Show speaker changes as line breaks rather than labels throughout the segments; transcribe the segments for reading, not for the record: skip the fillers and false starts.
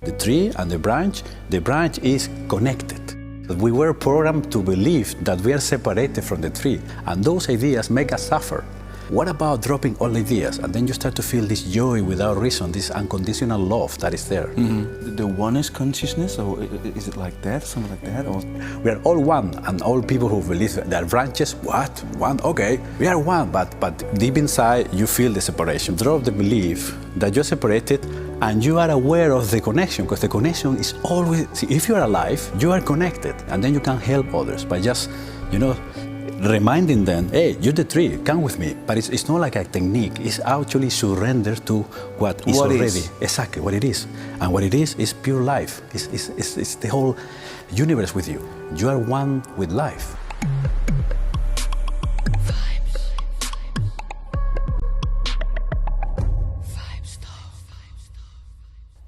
The tree and the branch is connected. We were programmed to believe that we are separated from the tree, and those ideas make us suffer. What about dropping all ideas? And then you start to feel this joy without reason, this unconditional love that is there.
Mm-hmm. The oneness consciousness, or is it like that, something like that? Or?
We are all one, and all people who believe that there are branches, what? One? Okay, we are one, but deep inside you feel the separation. Drop the belief that you're separated, and you are aware of the connection, because the connection is always, see, if you are alive, you are connected, and then you can help others by just, reminding them, hey, you're the tree, come with me. But it's not like a technique, it's actually surrender to what is already. Exactly, what it is. And what it is pure life. It's the whole universe with you. You are one with life.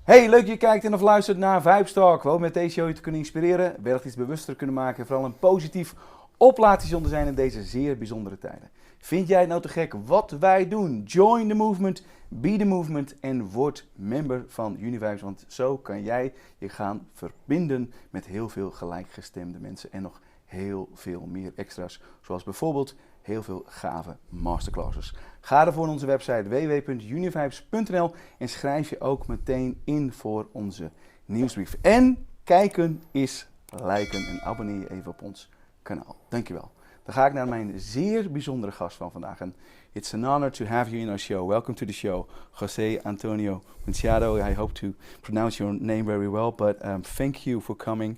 Hey, leuk je kijkt en of luistert naar Vibestalk. Wel met deze show je te kunnen inspireren, wellicht iets bewuster kunnen maken en vooral een positief oplaadstation te zijn in deze zeer bijzondere tijden. Vind jij het nou te gek wat wij doen? Join the movement, be the movement en word member van Univibes. Want zo kan jij je gaan verbinden met heel veel gelijkgestemde mensen en nog heel veel meer extra's. Zoals bijvoorbeeld heel veel gave masterclasses. Ga ervoor naar onze website www.univibes.nl en schrijf je ook meteen in voor onze nieuwsbrief. En kijken is liken en abonneer je even op ons kanaal. Dankjewel. Dan ga ik naar mijn zeer bijzondere gast van vandaag. En it's an honor to have you in our show. Welcome to the show, José Antonio Manchado. I hope to pronounce your name very well, but thank you for coming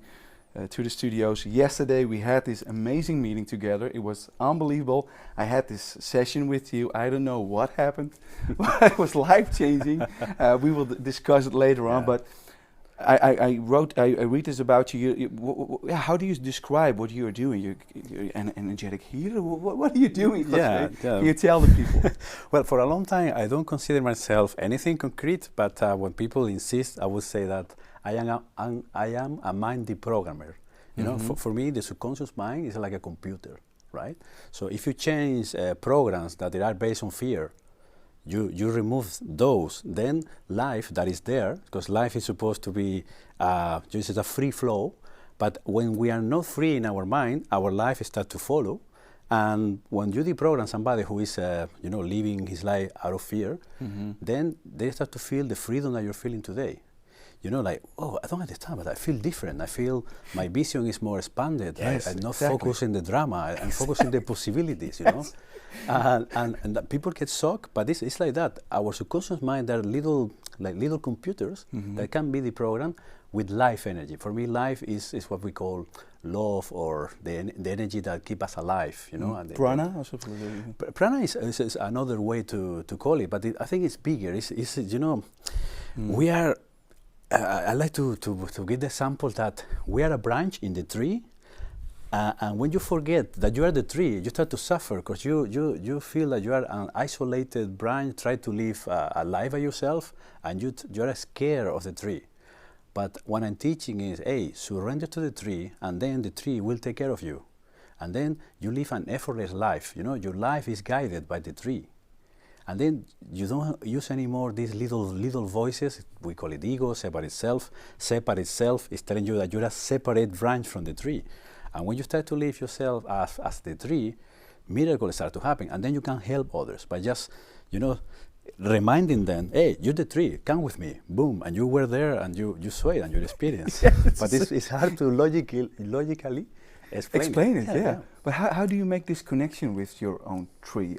to the studios. Yesterday we had this amazing meeting together. It was unbelievable. I had this session with you. I don't know what happened. It was life-changing. We will discuss it later on, but I read this about you. How do you describe what you're doing? You're an energetic healer? What are you doing?
Yeah.
Can you tell the people?
Well, for a long time, I don't consider myself anything concrete, but when people insist, I would say that I am a mind deprogrammer. You know, for me, the subconscious mind is like a computer, right? So if you change programs that are based on fear, you remove those, then life that is there, because life is supposed to be just a free flow, but when we are not free in our mind, our life starts to follow. And when you deprogram somebody who is living his life out of fear, then they start to feel the freedom that you're feeling today. You know, like, oh, I don't understand, but I feel different. I feel my vision is more expanded.
Yes,
I'm not
exactly.
focused in the drama. I'm focused in the possibilities, you know. And that people get shocked, but it's like that. Our subconscious mind are little computers that can be deprogrammed with life energy. For me, life is what we call love, or the energy that keeps us alive, you know. And
Prana?
Prana is another way to call it, but I think it's bigger. It's we are. I like to give the example that we are a branch in the tree, and when you forget that you are the tree, you start to suffer because you feel that you are an isolated branch, try to live a life by yourself, and you are scared of the tree. But what I'm teaching is, hey, surrender to the tree, and then the tree will take care of you. And then you live an effortless life. You know, your life is guided by the tree. And then you don't use anymore these little voices. We call it ego, separate self. Separate self is telling you that you're a separate branch from the tree. And when you start to live yourself as the tree, miracles start to happen. And then you can help others by just, reminding them, hey, you're the tree, come with me, boom. And you were there and you saw it and you experienced.
Yes.
But it's hard to logically explain it.
Yeah. But how do you make this connection with your own tree?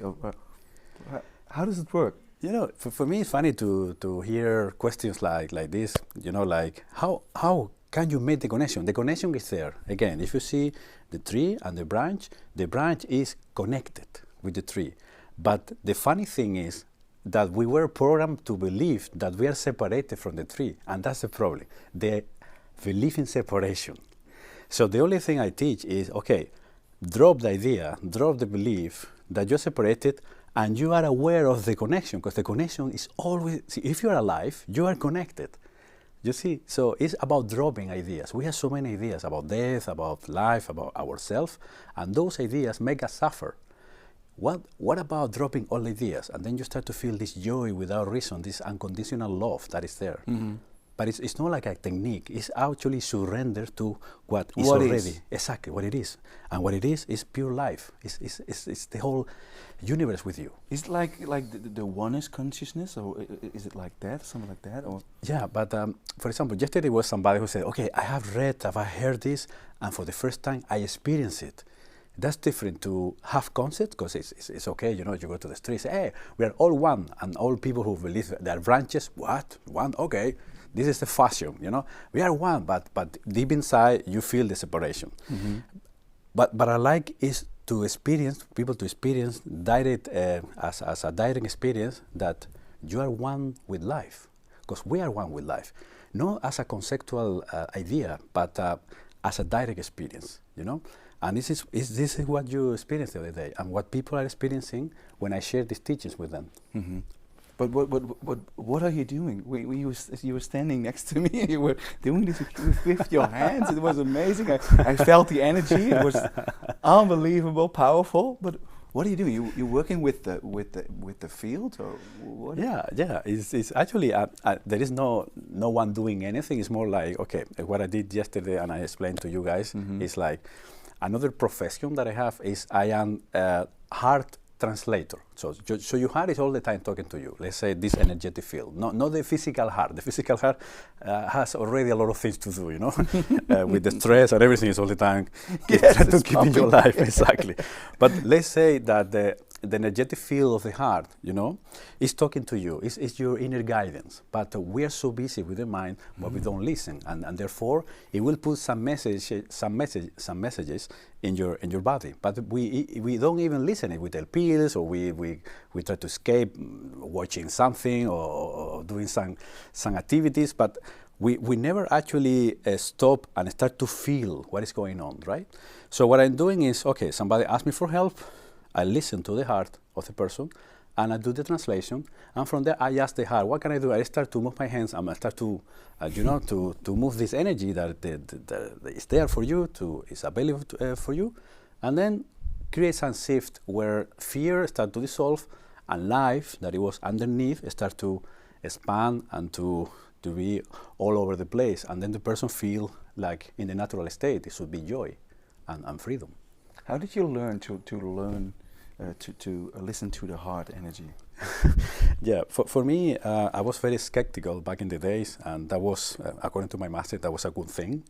How does it work?
You know, for me, it's funny to hear questions like this. You know, like how can you make the connection? The connection is there. Again, if you see the tree and the branch is connected with the tree. But the funny thing is that we were programmed to believe that we are separated from the tree, and that's the problem. The belief in separation. So the only thing I teach is, okay, drop the idea, drop the belief that you're separated, and you are aware of the connection, because the connection is always, see, if you are alive, you are connected. You see, so it's about dropping ideas. We have so many ideas about death, about life, about ourselves, and those ideas make us suffer. What about dropping all ideas? And then you start to feel this joy without reason, this unconditional love that is there. but it's not like a technique. It's actually surrender to what is
What
already
is.
exactly what it is, and what it is pure life. It's the whole universe with you.
Is it like the oneness consciousness, or is it like that, something like that, or?
Yeah, but for example, yesterday was somebody who said, "Okay, I have heard this, and for the first time I experienced it." That's different to have concept, because it's okay, you go to the street, say, hey, we are all one, and all people who believe there are branches, what? One? Okay, this is the fashion, we are one, but deep inside you feel the separation. Mm-hmm. But I like is to experience, people to experience direct, as a direct experience that you are one with life, because we are one with life, not as a conceptual idea, but as a direct experience, And this is what you experienced the other day, and what people are experiencing when I share these teachings with them.
Mm-hmm. But what are you doing? You were standing next to me. You were doing this with your hands. It was amazing. I felt the energy. It was unbelievable, powerful. But what are you doing? You're working with the field, or what?
Yeah. It's actually there is no one doing anything. It's more like, okay, what I did yesterday, and I explained to you guys, is like another profession that I have is I am a heart translator. So your heart is all the time talking to you. Let's say this energetic field, not the physical heart. The physical heart has already a lot of things to do, with the stress and everything is all the time trying to keep in your life. Exactly. But let's say that the energetic field of the heart, is talking to you. It's your inner guidance. But we are so busy with the mind, but we don't listen, and therefore it will put some messages in your body. But we don't even listen. We tell pills, or we try to escape watching something or doing some activities, but we never actually stop and start to feel what is going on, right? So what I'm doing is, okay, somebody asks me for help, I listen to the heart of the person, and I do the translation, and from there I ask the heart, what can I do? I start to move my hands, and I start to, to move this energy that is there for you, is available for you, and then create some shift where fear starts to dissolve, and life that it was underneath starts to expand and to be all over the place, and then the person feel like in the natural state it should be joy and freedom.
How did you learn to listen to the heart energy?
Yeah, for me, I was very skeptical back in the days, and that was, according to my master, that was a good thing,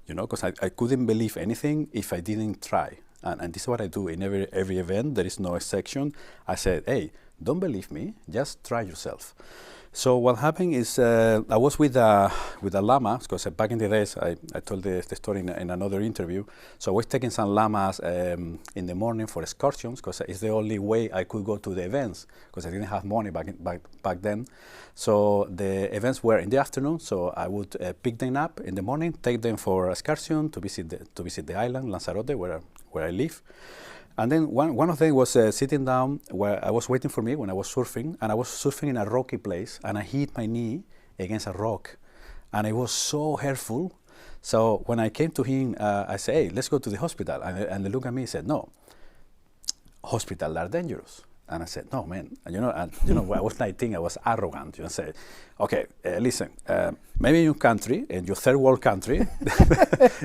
because I couldn't believe anything if I didn't try. And this is what I do in every event. There is no exception. I said, hey, don't believe me, just try yourself. So what happened is I was with a lama, because back in the days, I told the story in another interview. So I was taking some lamas in the morning for excursions, because it's the only way I could go to the events, because I didn't have money back then. So the events were in the afternoon, so I would pick them up in the morning, take them for excursion to visit the island, Lanzarote, where I live. And then one of them was sitting down where I was waiting for me when I was surfing, and I was surfing in a rocky place, and I hit my knee against a rock, and it was so hurtful. So when I came to him, I said, hey, let's go to the hospital. And they looked at me and said, no, hospitals are dangerous. And I said, no, man. And I was 19, I was arrogant. I said, okay, listen, maybe in your country, in your third world country,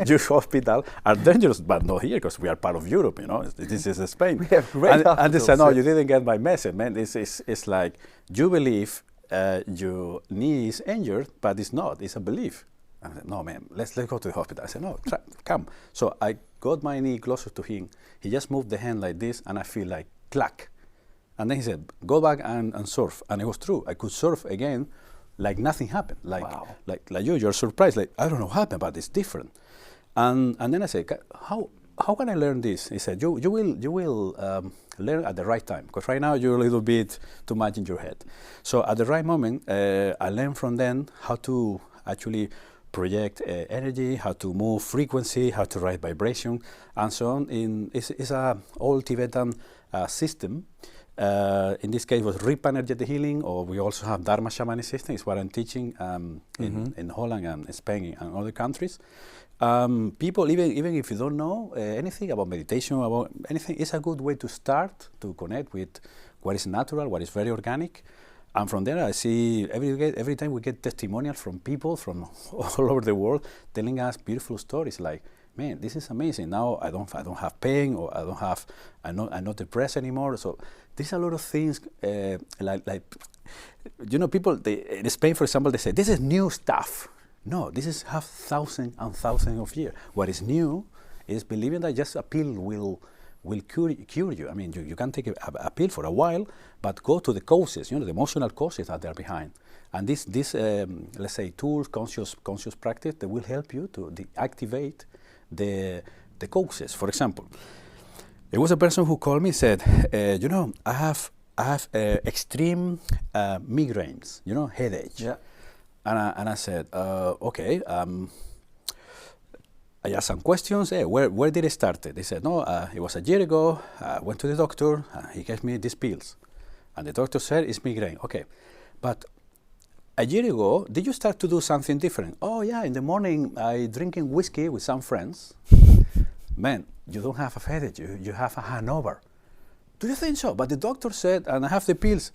your hospital are dangerous, but not here, because we are part of Europe, This is Spain.
We have great hospitals.
And they said, no, you didn't get my message, man. It's like, you believe your knee is injured, but it's not, it's a belief. I said, no, man, let's go to the hospital. I said, no, come. So I got my knee closer to him. He just moved the hand like this, and I feel like clack. And then he said, go back and surf. And it was true. I could surf again like nothing happened. Like you're surprised. Like, I don't know what happened, but it's different. And then I said, how can I learn this? He said, you will learn at the right time, because right now you're a little bit too much in your head. So at the right moment, I learned from them how to actually project energy, how to move frequency, how to write vibration, and so on. It's a old Tibetan system. In this case, it was Rigpa Energetic Healing, or we also have Dharma Shamanic System. It's what I'm teaching in Holland and Spain and other countries. People, even if you don't know anything about meditation, about anything, it's a good way to start to connect with what is natural, what is very organic. And from there, I see every time we get testimonials from people from all over the world telling us beautiful stories like, man, this is amazing. Now I don't have pain, or I'm not depressed anymore. So there's a lot of things like people in Spain, for example, they say this is new stuff. No, this is have thousands and thousands of years. What is new is believing that just a pill will cure you. I mean, you can take a pill for a while, but go to the causes, the emotional causes that are behind. And this let's say, tools, conscious practice, that will help you to activate the causes. For example, there was a person who called me and said, I have extreme migraines, headache.
Yeah.
And I said, okay. I asked some questions. Hey, where did it start? They said, no, it was a year ago. I went to the doctor. He gave me these pills. And the doctor said, it's migraine. Okay. But a year ago, did you start to do something different? Oh, yeah, in the morning, I drinking whiskey with some friends. Man, you don't have a headache. You have a hangover. Do you think so? But the doctor said, and I have the pills,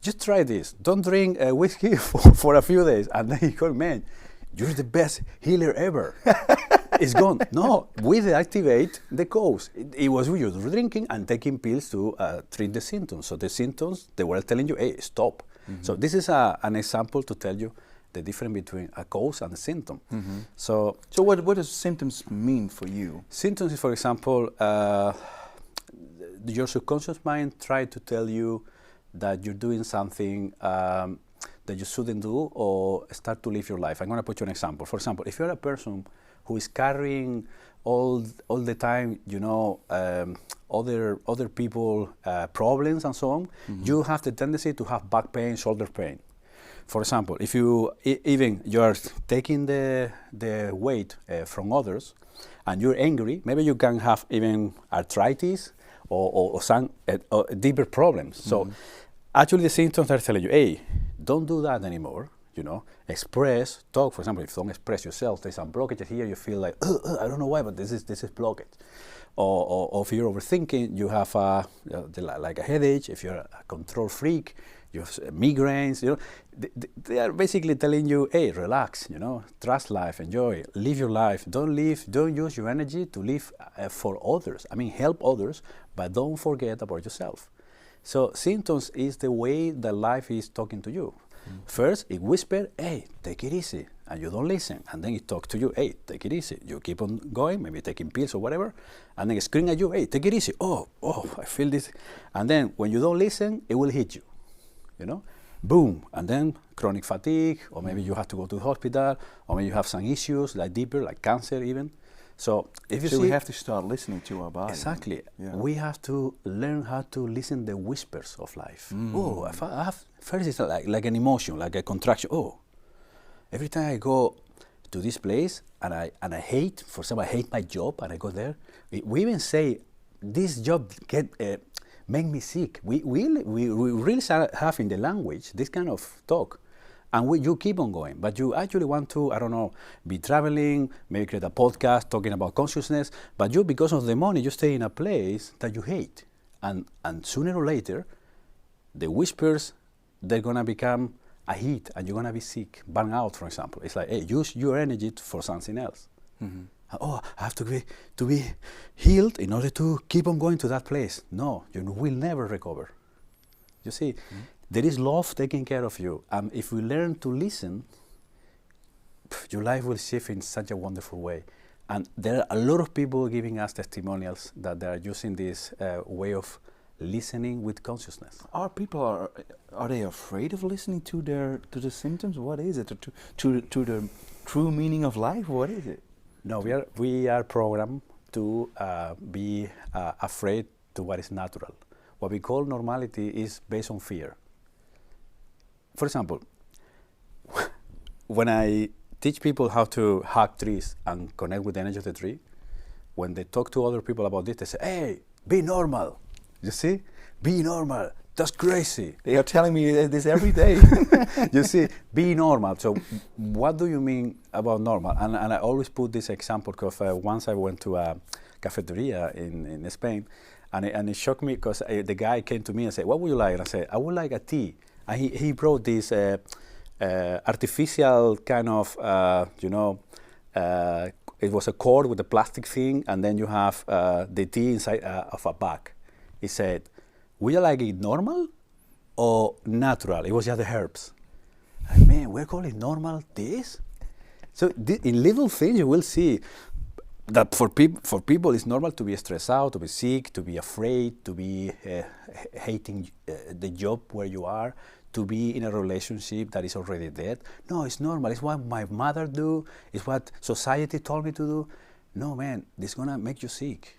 just try this. Don't drink whiskey for a few days. And then he called, man, you're the best healer ever. It's gone. No, we deactivate the cause. It was you drinking and taking pills to treat the symptoms. So the symptoms, they were telling you, hey, stop. Mm-hmm. So this is an example to tell you the difference between a cause and a symptom. Mm-hmm. So
what does symptoms mean for you?
Symptoms is, for example, your subconscious mind try to tell you that you're doing something that you shouldn't do, or start to live your life. I'm going to put you an example. For example, if you're a person who is carrying all the time, other people problems and so on, mm-hmm. you have the tendency to have back pain, shoulder pain. For example, if you are taking the weight from others and you're angry, maybe you can have even arthritis or some deeper problems. Mm-hmm. So actually the symptoms are telling you, hey, don't do that anymore. Express, talk. For example, if you don't express yourself, there's some blockage here. You feel like, I don't know why, but this is blockage. Or if you're overthinking, you have like a headache. If you're a control freak, you have migraines. They are basically telling you, hey, relax. Trust life, enjoy, live your life. Don't use your energy to live for others. I mean, help others, but don't forget about yourself. So symptoms is the way that life is talking to you. Mm. First, it whispers, hey, take it easy, and you don't listen. And then it talks to you, hey, take it easy. You keep on going, maybe taking pills or whatever, and then it screams at you, hey, take it easy. Oh, I feel this. And then when you don't listen, it will hit you, Boom. And then chronic fatigue, or maybe you have to go to the hospital, or maybe you have some issues, like deeper, like cancer even. So
we have to start listening to our body.
Exactly. Yeah. We have to learn how to listen the whispers of life. Mm. I have first it's like an emotion, like a contraction. Every time I go to this place and I hate, for example, I hate my job and I go there. We even say this job make me sick. We really have in the language this kind of talk. And you keep on going, but you actually want to, be traveling, maybe create a podcast talking about consciousness, but because of the money, you stay in a place that you hate. And sooner or later, the whispers, they're going to become a heat, and you're going to be sick, burn out, for example. It's like, hey, use your energy for something else. Mm-hmm. I have to be healed in order to keep on going to that place. No, you will never recover. You see? Mm-hmm. There is love taking care of you. And if we learn to listen, your life will shift in such a wonderful way. And there are a lot of people giving us testimonials that they are using this way of listening with consciousness.
Are they afraid of listening to the symptoms? What is it? To the true meaning of life? What is it?
No, we are programmed to be afraid to what is natural. What we call normality is based on fear. For example, when I teach people how to hug trees and connect with the energy of the tree, when they talk to other people about this, they say, hey, be normal. You see? Be normal. That's crazy.
They are telling me this every day.
You see? Be normal. So what do you mean about normal? And I always put this example because once I went to a cafeteria in Spain, and it shocked me because the guy came to me and said, what would you like? And I said, I would like a tea. And he brought this artificial kind of, it was a cord with a plastic thing, and then you have the tea inside of a bag. He said, would you like it normal or natural? It was just the herbs. And man, we're calling normal this? So in little things you will see that for people it's normal to be stressed out, to be sick, to be afraid, to be hating the job where you are, to be in a relationship that is already dead. No, it's normal. It's what my mother do. It's what society told me to do. No, man, this is gonna make you sick.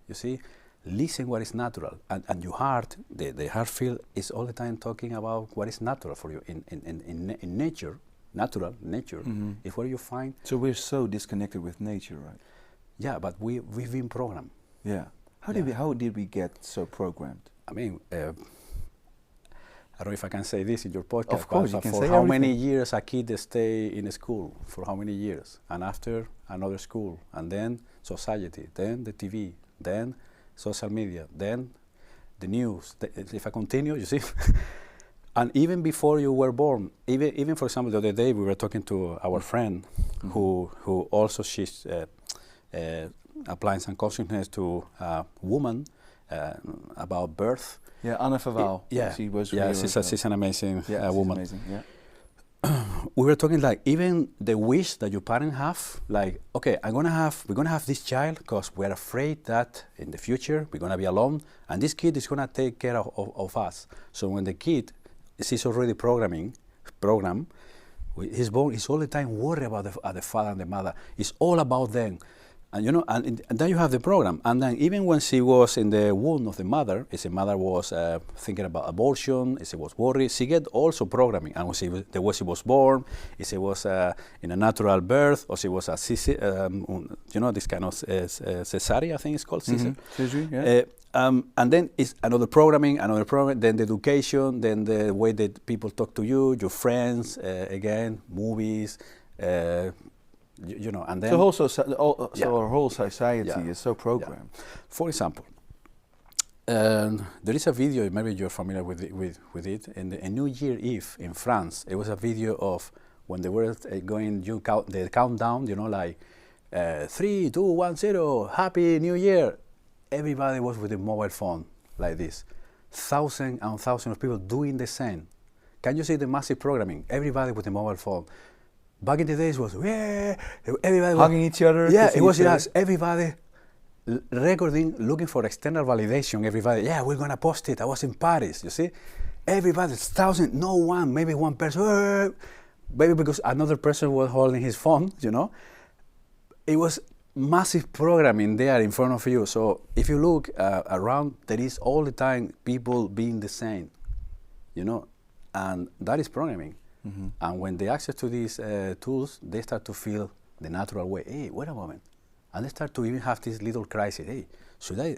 You see, listen what is natural, and your heart, the heart field is all the time talking about what is natural for you in nature. Natural nature is where you find.
So we're so disconnected with nature, right?
Yeah, but we've been programmed.
Yeah. How did we get so programmed?
I mean, I don't know if I can say this in your podcast.
Of course, you can
for
say
how
everything.
many years a kid stay in school? For how many years? And after another school, and then society, then the TV, then social media, then the news. If I continue, you see. And even before you were born, even for example, the other day we were talking to our friend who also she's applying some consciousness to a woman about birth.
Yeah, Anne Verwaal. She was. Yeah,
she's an amazing woman.
Amazing. Yeah.
We were talking like even the wish that your parents have, like, okay, we're gonna have this child because we're afraid that in the future we're gonna be alone, and this kid is gonna take care of us. So when the kid is already programmed, he's born, he's all the time worried about the father and the mother. It's all about them. And and then you have the program. And then even when she was in the womb of the mother, if the mother was thinking about abortion, if she was worried, she get also programming. And when the way she was born, if she was in a natural birth, or she was a this kind of cesarean, I think it's called,
Cesarean, yeah.
And then it's another programming, then the education, then the way that people talk to you, your friends, again, movies, and then
our whole society is so programmed.
Yeah. For example, there is a video, maybe you're familiar with it, in New Year Eve in France. It was a video of when they were going, the countdown, like 3, 2, 1, 0, Happy New Year. Everybody was with a mobile phone like this. Thousands and thousands of people doing the same. Can you see the massive programming? Everybody with a mobile phone. Back in the days was, yeah, everybody
hugging each other.
Yeah, it was just everybody recording, looking for external validation. Everybody, yeah, we're gonna post it. I was in Paris, you see? Everybody, thousands, no one, maybe one person, maybe because another person was holding his phone, It was massive programming there in front of you. So if you look around, there is all the time people being the same, and that is programming. Mm-hmm. And when they access to these tools, they start to feel the natural way. Hey, wait a moment. And they start to even have this little crisis. Hey, should I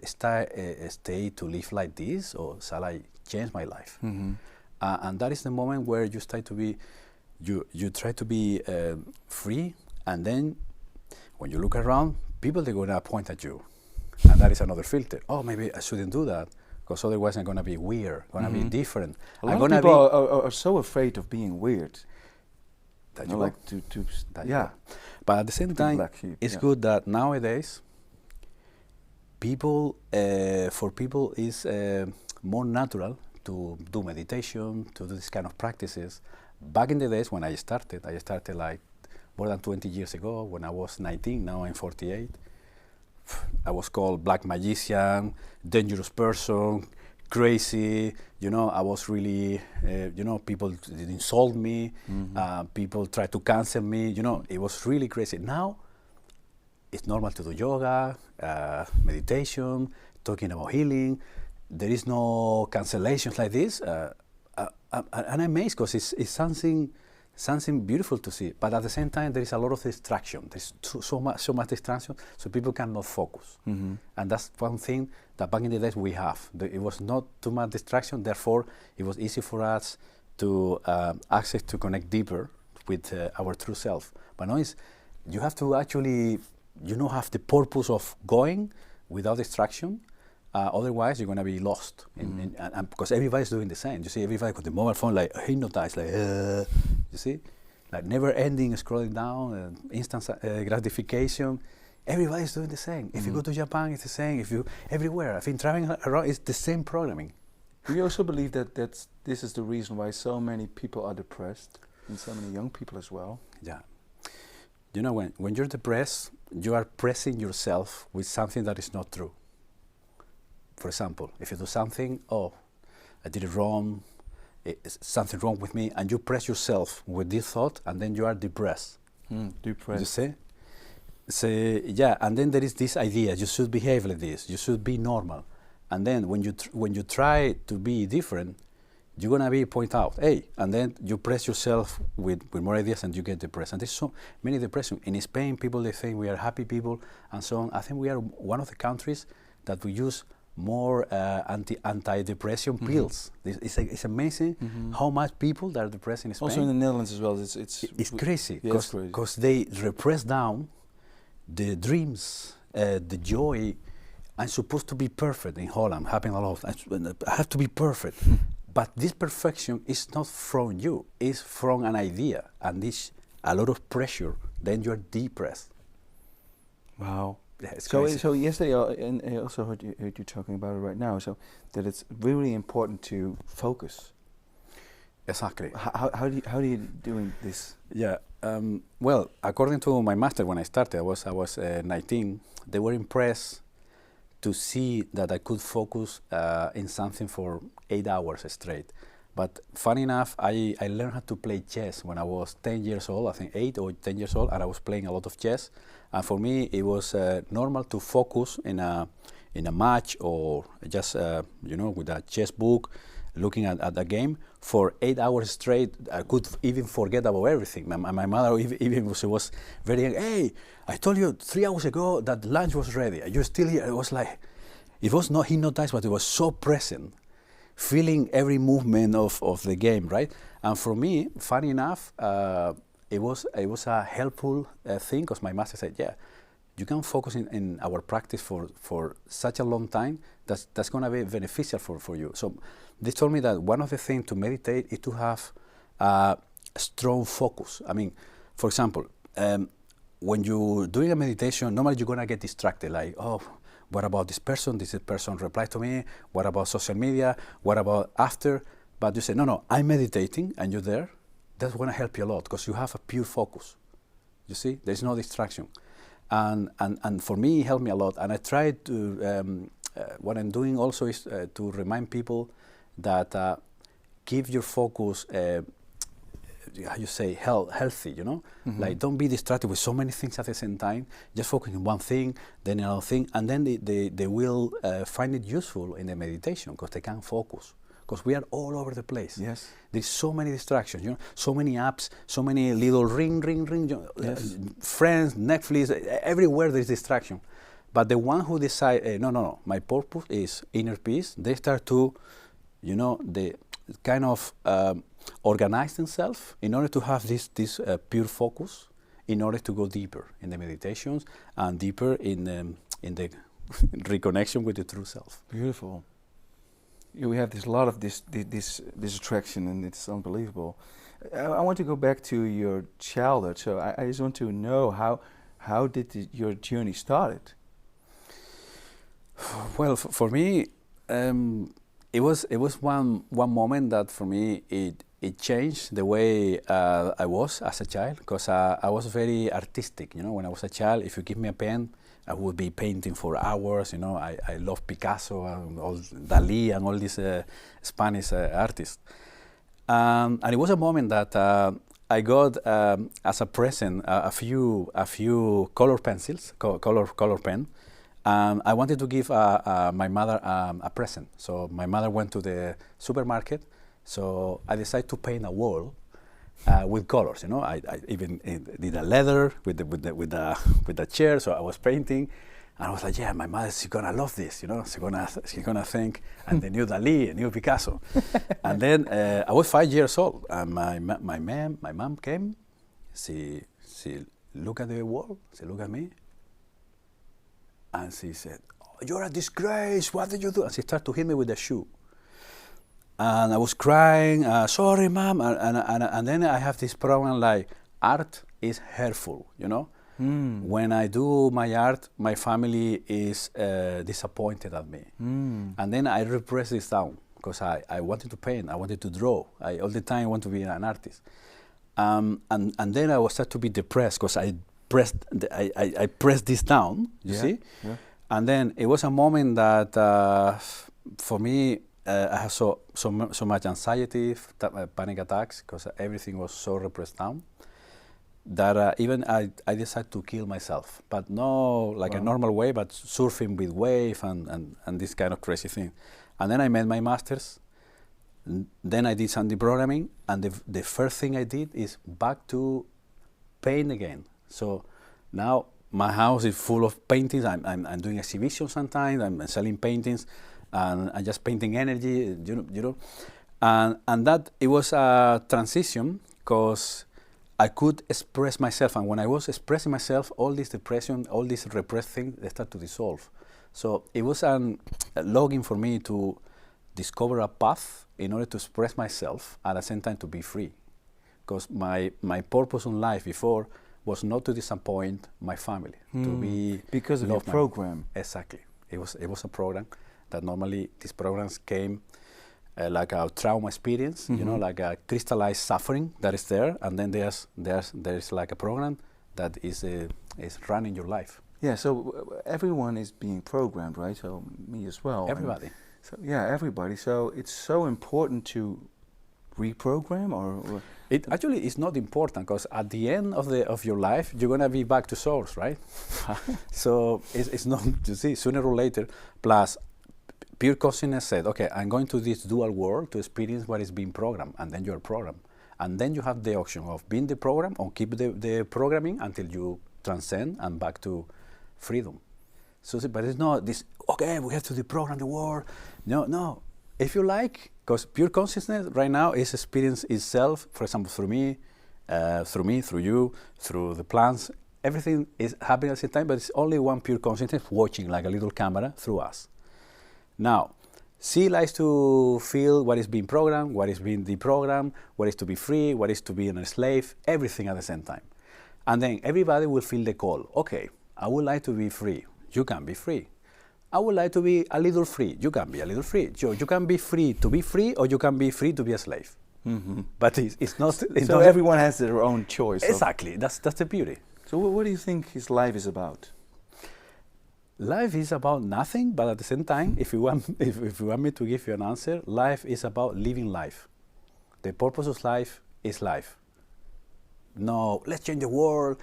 stay to live like this, or shall I change my life? Mm-hmm. And that is the moment where you start to be, you try to be free, and then when you look around, people, they're going to point at you. And that is another filter. Oh, maybe I shouldn't do that, because otherwise I'm going to be weird, going to be different.
A lot of people are so afraid of being weird.
That
you like to yeah.
But at the same time, it's good that nowadays, for people is more natural to do meditation, to do this kind of practices. Back in the days when I started like more than 20 years ago, when I was 19, now I'm 48. I was called black magician, dangerous person, crazy. I was really, people insult me. Mm-hmm. People tried to cancel me. It was really crazy. Now, it's normal to do yoga, meditation, talking about healing. There is no cancellations like this. And I'm amazed because it's something beautiful to see, but at the same time there is a lot of distraction. There's so much distraction, so people cannot focus. Mm-hmm. And that's one thing that back in the days we have. It was not too much distraction, therefore it was easy for us to access to connect deeper with our true self. But now you have to actually, have the purpose of going without distraction, Otherwise, you're going to be lost. And because everybody's doing the same. You see, everybody with the mobile phone, like hypnotized, like, you see? Like never ending, scrolling down, instant gratification. Everybody's doing the same. If you go to Japan, it's the same. If you everywhere, I think traveling around, it's the same programming.
Do you also believe that this is the reason why so many people are depressed, and so many young people as well?
Yeah. You know, when you're depressed, you are pressing yourself with something that is not true. For example, if you do something, I did it wrong, something wrong with me, and you press yourself with this thought, and then you are depressed.
Depressed.
You see? So, yeah, and then there is this idea, you should behave like this, you should be normal. And then when you try to be different, you're going to be point out, hey, and then you press yourself with more ideas and you get depressed. And there's so many depression. In Spain, people, they think we are happy people and so on. I think we are one of the countries that we use more anti-depression pills. It's amazing how much people that are depressed in Spain.
Also in the Netherlands as well.
It's crazy
because
they repress down the dreams, the joy. I'm supposed to be perfect in Holland, happening a lot. I have to be perfect. But this perfection is not from you, it's from an idea. And this a lot of pressure, then you're depressed.
Wow.
Yeah, it's crazy.
So yesterday, and I also heard you talking about it right now, so that it's really important to focus.
Exactly.
How do you doing this?
Yeah. Well, according to my master, when I started, I was 19. They were impressed to see that I could focus in something for 8 hours straight. But funny enough, I learned how to play chess when I was 10 years old, I think 8 or 10 years old, and I was playing a lot of chess. And for me, it was normal to focus in a match or just, with a chess book, looking at the game for 8 hours straight. I could even forget about everything. My mother even was very young. Hey, I told you 3 hours ago that lunch was ready. You're still here. It was like, it was not hypnotized, but it was so present, feeling every movement of the game, right? And for me, funny enough, it was a helpful thing, because my master said, yeah, you can focus in our practice for such a long time, that's going to be beneficial for you. So they told me that one of the things to meditate is to have a strong focus. I mean, for example, when you're doing a meditation, normally you're going to get distracted, like, oh, what about this person? This person replied to me. What about social media? What about after? But you say, no, I'm meditating, and you're there. That's going to help you a lot, because you have a pure focus. You see, there's no distraction. And for me, it helped me a lot. And I try to, what I'm doing also is to remind people that keep your focus, how you say, healthy, you know? Like, don't be distracted with so many things at the same time. Just focus on one thing, then another thing, and then they will find it useful in the meditation, because they can focus. Because we are all over the place.
Yes.
There's so many distractions, you know, so many apps, so many little ring,
yes.
Friends, Netflix, everywhere there's distraction. But the one who decide, no, my purpose is inner peace, they start to, they kind of organize themselves in order to have this pure focus, in order to go deeper in the meditations and deeper in the reconnection with the true self.
Beautiful. We have a lot of this attraction, and it's unbelievable. I want to go back to your childhood. So I just want to know how did your journey started?
Well, for me, it was one moment that for me it changed the way I was as a child, because I was very artistic. When I was a child, if you give me a pen, I would be painting for hours. I love Picasso and all Dalí and all these Spanish artists. And it was a moment that I got as a present a few color pencils, color pen. I wanted to give my mother a present. So my mother went to the supermarket. So I decided to paint a wall with colors. I even did a leather with the chair. So I was painting, and I was like, yeah, my mother's gonna love this. She's gonna think, and the new Dalí, new Picasso. And then I was 5 years old, and my mom came. She looked at the wall. She looked at me, and she said, you're a disgrace, what did you do? And she started to hit me with the shoe. And I was crying, sorry, mom. And then I have this program like, art is hurtful, you know? When I do my art, my family is disappointed at me. And then I repress this down because I wanted to paint, I wanted to draw. I all the time want to be an artist. And then I was started to be depressed because I pressed this down, you see? Yeah. And then it was a moment that for me, I have so much anxiety, panic attacks, because everything was so repressed down, that even I decided to kill myself. But no like a normal way, but surfing with wave and this kind of crazy thing. And then I made my master's. Then I did some deprogramming, and the first thing I did is back to paint again. So now my house is full of paintings. I'm doing exhibitions sometimes. I'm selling paintings, and I'm just painting energy, you know. And that it was a transition because I could express myself, and when I was expressing myself, all this depression, all these repressed things, they start to dissolve. So it was a login for me to discover a path in order to express myself at the same time to be free. Because my purpose in life before was not to disappoint my family, to be
because of your program.
Exactly. It was a program that normally these programs came like a trauma experience, you know, like a crystallized suffering that is there, and then there's like a program that is running your life.
Yeah, so everyone is being programmed, right? So me as well.
Everybody.
So yeah, everybody. So it's so important to reprogram, or
it actually is not important, because at the end of your life you're gonna be back to source, right? So it's not, you see, sooner or later. Plus, pure consciousness said, okay, I'm going to this dual world to experience what is being programmed, and then you're programmed, and then you have the option of being the program or keep the programming until you transcend and back to freedom. So, but it's not this, okay, we have to deprogram the world. No. If you like, because pure consciousness right now is experience itself, for example, through me, through you, through the plants, everything is happening at the same time, but it's only one pure consciousness watching like a little camera through us. Now, she likes to feel what is being programmed, what is being deprogrammed, what is to be free, what is to be a slave, everything at the same time. And then everybody will feel the call. Okay, I would like to be free. You can be free. I would like to be a little free. You can be a little free. You can be free to be free, or you can be free to be a slave. But it's not.
So everyone has their own choice.
Exactly. That's the beauty.
So what do you think his life is about?
Life is about nothing, but at the same time, if you want me to give you an answer, life is about living life. The purpose of life is life. No, let's change the world.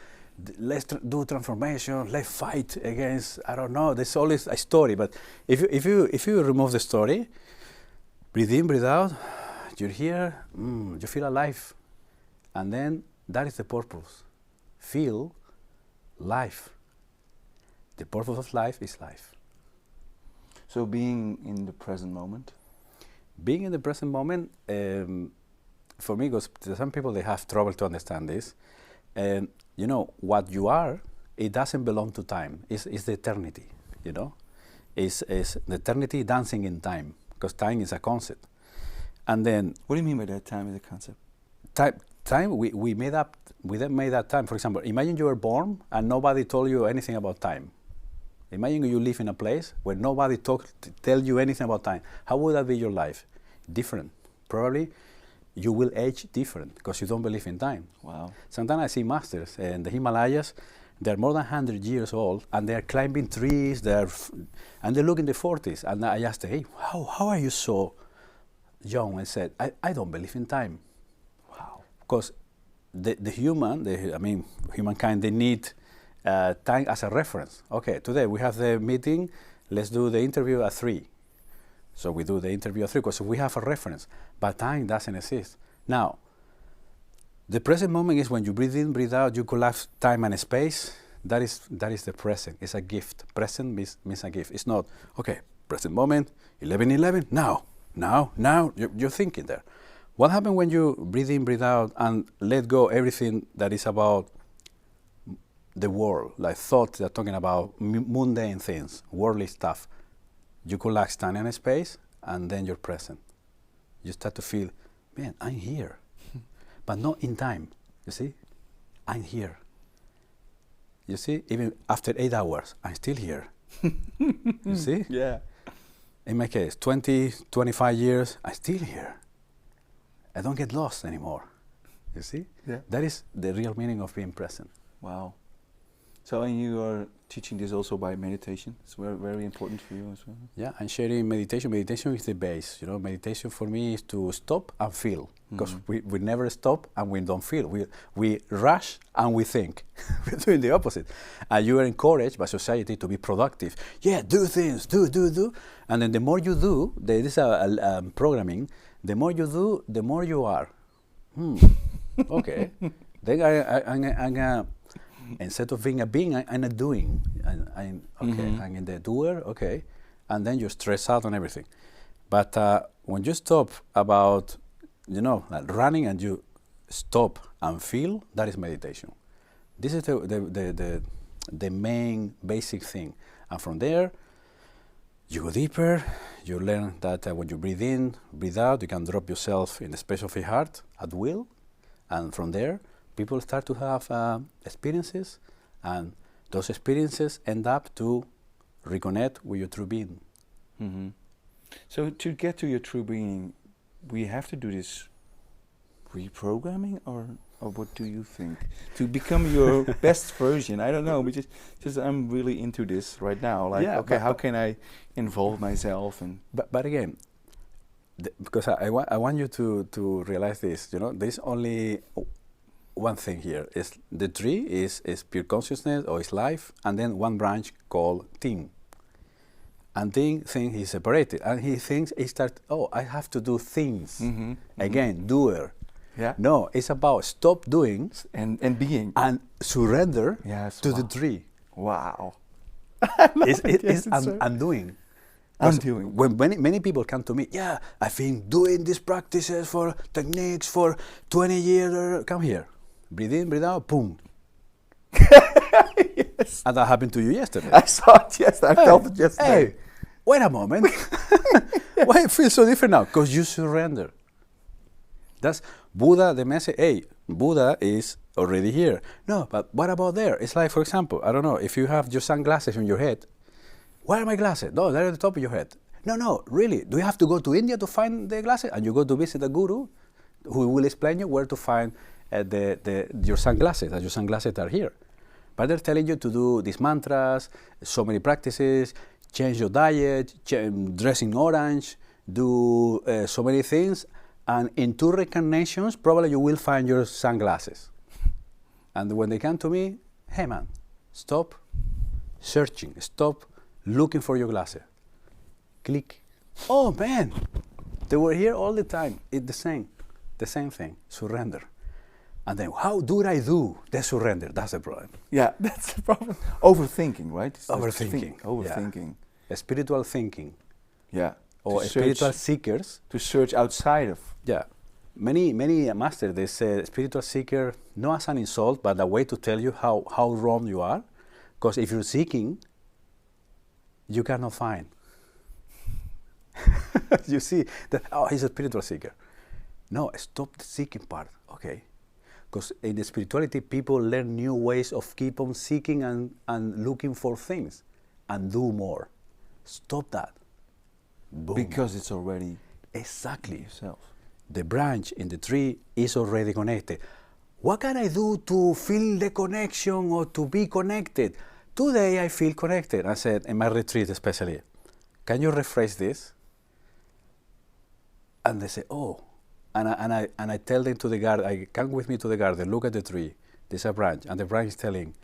Let's do transformation. Let's fight against. I don't know. There's always a story, but if you remove the story, breathe in, breathe out. You're here. You feel alive, and then that is the purpose. Feel life. The purpose of life is life.
So being in the present moment?
Being in the present moment, for me, because some people, they have trouble to understand this. You know, what you are, it doesn't belong to time. It's the eternity, you know? It's the eternity dancing in time, because time is a concept. And then...
What do you mean by that, time is a concept?
Time, we made up time. For example, imagine you were born and nobody told you anything about time. Imagine you live in a place where nobody tell you anything about time. How would that be your life? Different. Probably you will age different because you don't believe in time.
Wow.
Sometimes I see masters in the Himalayas. They're more than 100 years old and they're climbing trees. And they look in the 40s. And I asked them, hey, how are you so young? I said, I don't believe in time.
Wow.
Because humankind, they need time as a reference. Okay, today we have the meeting, let's do the interview at 3. So we do the interview at 3 because we have a reference, but time doesn't exist. Now, the present moment is when you breathe in, breathe out, you collapse time and space. That is the present. It's a gift. Present means a gift. It's not, okay, present moment, 11:11, now, you're thinking there. What happens when you breathe in, breathe out, and let go everything that is about the world, like thoughts that are talking about mundane things, worldly stuff, you could like stand in a space and then you're present. You start to feel, man, I'm here, but not in time. You see, I'm here. You see, even after 8 hours, I'm still here. You see?
Yeah.
In my case, 20, 25 years, I'm still here. I don't get lost anymore. You see?
Yeah.
That is the real meaning of being present.
Wow. So, and you are teaching this also by meditation. It's very, very important for you as well.
Yeah, I'm sharing meditation. Meditation is the base. You know, meditation for me is to stop and feel. Because we never stop and we don't feel. We rush and we think. We're doing the opposite. And you are encouraged by society to be productive. Yeah, do things, do. And then the more you do, there is a programming, the more you do, the more you are. Okay. Then instead of being a being, I'm a doing. I'm in the doer, okay. And then you stress out on everything. But when you stop about, like running and you stop and feel, that is meditation. This is the main basic thing. And from there, you go deeper, you learn that when you breathe in, breathe out, you can drop yourself in the space of your heart at will. And from there, people start to have experiences, and those experiences end up to reconnect with your true being.
Mm-hmm. So to get to your true being, we have to do this reprogramming, or what do you think? To become your best version? I don't know, but just I'm really into this right now. Like, yeah, okay, how can I involve myself? And
but again, because I want you to realize this. There's only one thing here. Is the tree is pure consciousness or is life, and then one branch called Tijn. And Tijn thinks he's separated, and he thinks I have to do things. Again, doer.
Yeah.
No, it's about stop doing
and being
and surrender to the tree.
Wow.
It's undoing.
Undoing.
When many people come to me, yeah, I've been doing these practices for techniques for 20 years. Come here, breathe in, breathe out, boom.
Yes.
And that happened to you yesterday.
I saw it yesterday. I felt it yesterday.
Hey, wait a moment. Why it feels so different now? Because you surrender. That's Buddha, the message. Hey, Buddha is already here. No, but what about there? It's like, for example, I don't know, if you have your sunglasses on your head, where are my glasses? No, they're at the top of your head. No, really. Do you have to go to India to find the glasses? And you go to visit a guru who will explain you where to find your sunglasses, and your sunglasses are here. But they're telling you to do these mantras, so many practices, change your diet, dress in orange, do so many things, and in 2 reincarnations, probably you will find your sunglasses. And when they come to me, hey man, stop searching, stop looking for your glasses. Click. Oh man, they were here all the time. It's the same thing, surrender. And then how do I do the surrender? That's the problem.
Yeah, that's the problem. Overthinking, right?
Overthinking.
Overthinking.
Yeah. Spiritual thinking.
Yeah.
Or spiritual seekers.
To search outside of.
Yeah. Many masters, they say spiritual seeker, not as an insult, but a way to tell you how wrong you are. Because if you're seeking, you cannot find. You see, he's a spiritual seeker. No, stop the seeking part. Okay. Because in the spirituality, people learn new ways of keep on seeking and looking for things and do more. Stop that. Boom.
Because it's already
exactly
yourself.
The branch in the tree is already connected. What can I do to feel the connection or to be connected? Today I feel connected. I said, in my retreat especially, can you rephrase this? And they say, oh. And I tell them to the garden, I come with me to the garden, look at the tree, there's a branch, and the branch is telling,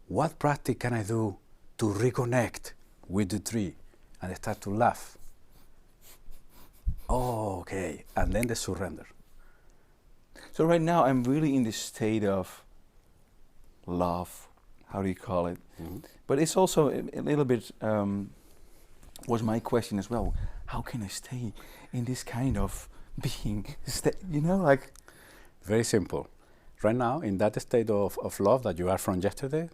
what practice can I do to reconnect with the tree? And they start to laugh. Oh, okay. And then they surrender.
So right now I'm really in this state of love, how do you call it? Mm-hmm. But it's also a little bit, was my question as well, how can I stay in this kind of being, like...
Very simple. right now, in that state of love that you are from yesterday,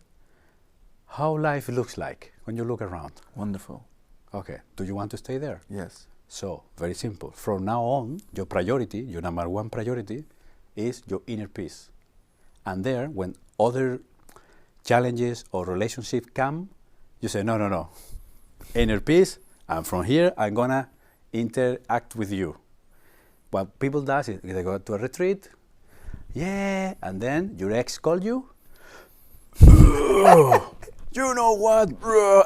how life looks like when you look around.
Wonderful.
Okay, do you want to stay there?
Yes.
So, very simple. From now on, your priority, your number one priority, is your inner peace. And there, when other challenges or relationships come, you say, no. Inner peace, and from here, I'm gonna interact with you. What people does is they go to a retreat, and then your ex call you, you know what,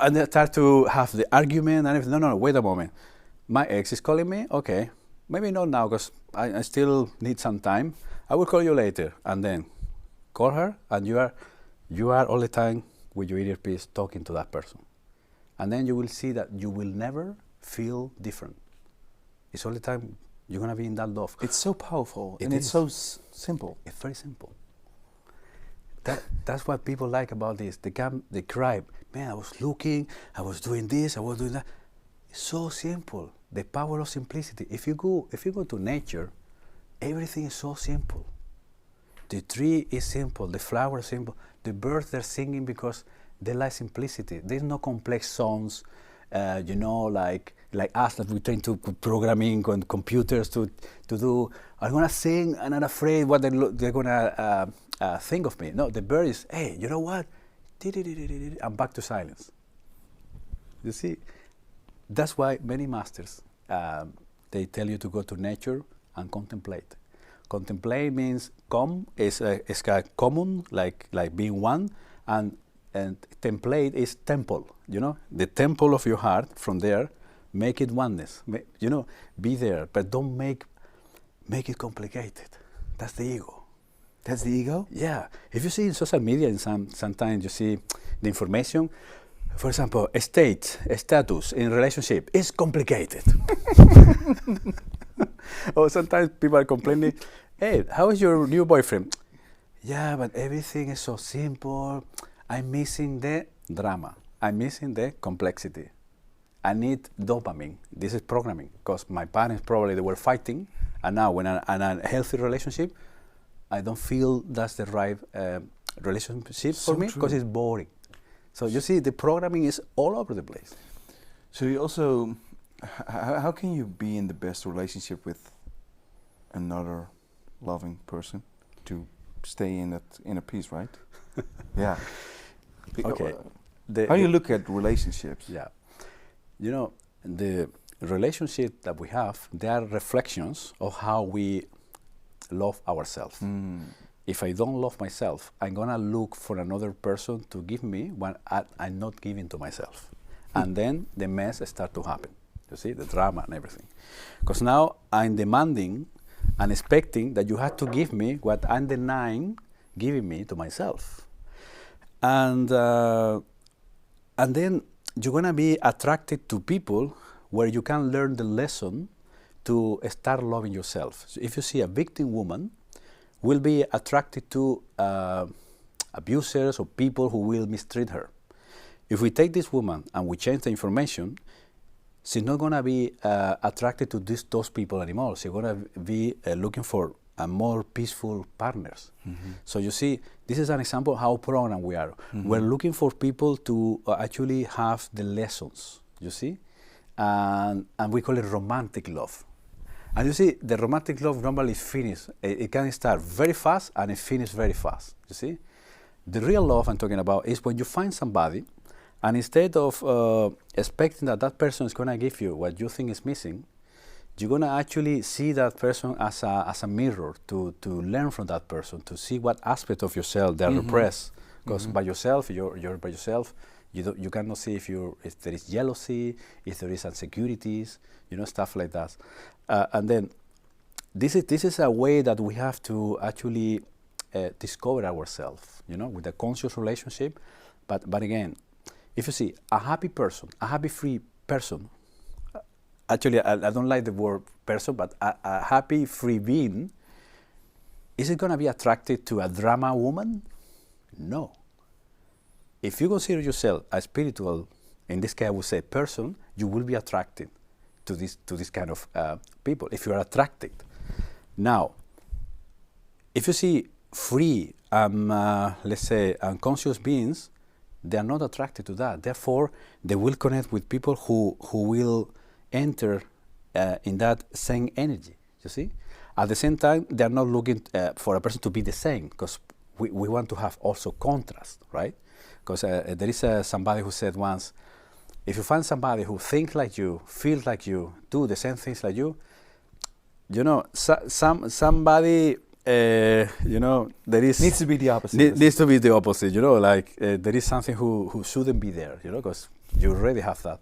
and they start to have the argument and everything. No, wait a moment. My ex is calling me, okay, maybe not now because I still need some time. I will call you later, and then call her, and you are all the time with your inner peace talking to that person. And then you will see that you will never feel different. It's all the time you're going to be in that love.
It's so powerful, and it's so simple.
It's very simple. That's what people like about this. They cry, man, I was looking, I was doing this, I was doing that. It's so simple. The power of simplicity. If you go to nature, everything is so simple. The tree is simple, the flower is simple, the birds are singing because they like simplicity. There's no complex sounds, like us that we train to programming on computers to do. I'm gonna sing, I'm not afraid what they're gonna think of me. No, the bird is, hey, you know what? I'm back to silence. You see, that's why many masters, they tell you to go to nature and contemplate. Contemplate means is common, like being one, and template is temple. The temple of your heart. From there, make it oneness. Be there, but don't make it complicated. That's the ego.
That's the ego?
Yeah. If you see in social media, sometimes you see the information. For example, status in relationship is complicated. Or sometimes people are complaining, hey, how is your new boyfriend? Yeah, but everything is so simple. I'm missing the drama. I'm missing the complexity. I need dopamine. This is programming, because my parents probably they were fighting, and now when I'm in a healthy relationship, I don't feel that's the right relationship for me, because it's boring. So you see, the programming is all over the place.
So you also, how can you be in the best relationship with another loving person to stay in that inner peace, right? Yeah.
Okay.
How do you look at relationships?
Yeah. The relationship that we have, they are reflections of how we love ourselves. If I don't love myself, I'm gonna look for another person to give me what I'm not giving to myself. And then the mess start to happen. You see, the drama and everything. Because now I'm demanding and expecting that you have to give me what I'm denying giving me to myself. And then you're gonna be attracted to people where you can learn the lesson to start loving yourself. So if you see a victim woman, will be attracted to abusers or people who will mistreat her. If we take this woman and we change the information, she's not going to be attracted to those people anymore. She's going to be looking for more peaceful partners. So you see, this is an example of how programmed we are. We're looking for people to actually have the lessons, you see? And we call it romantic love. And you see, the romantic love normally finishes. It can start very fast and it finishes very fast, you see? The real love I'm talking about is when you find somebody and instead of expecting that person is going to give you what you think is missing, you're going to actually see that person as a mirror to learn from that person, to see what aspect of yourself they are repressed. Because by yourself, you're by yourself, you cannot see if there is jealousy, if there is insecurities, stuff like that. And then this is a way that we have to actually discover ourselves, with a conscious relationship. But again, if you see a happy person, a happy free person, actually I don't like the word person, but a happy free being, is it going to be attracted to a drama woman? No. If you consider yourself a spiritual, in this case I would say person, you will be attracted to this kind of people, if you are attracted. Now, if you see free, let's say, unconscious beings, they are not attracted to that. Therefore, they will connect with people who will enter in that same energy, you see? At the same time, they are not looking for a person to be the same, because we want to have also contrast, right? Because there is somebody who said once, if you find somebody who thinks like you, feels like you, do the same things like you, you know, somebody, you know, there is...
Needs to be the opposite.
Needs to be the opposite, you know, like there is something who shouldn't be there, you know, because you already have that.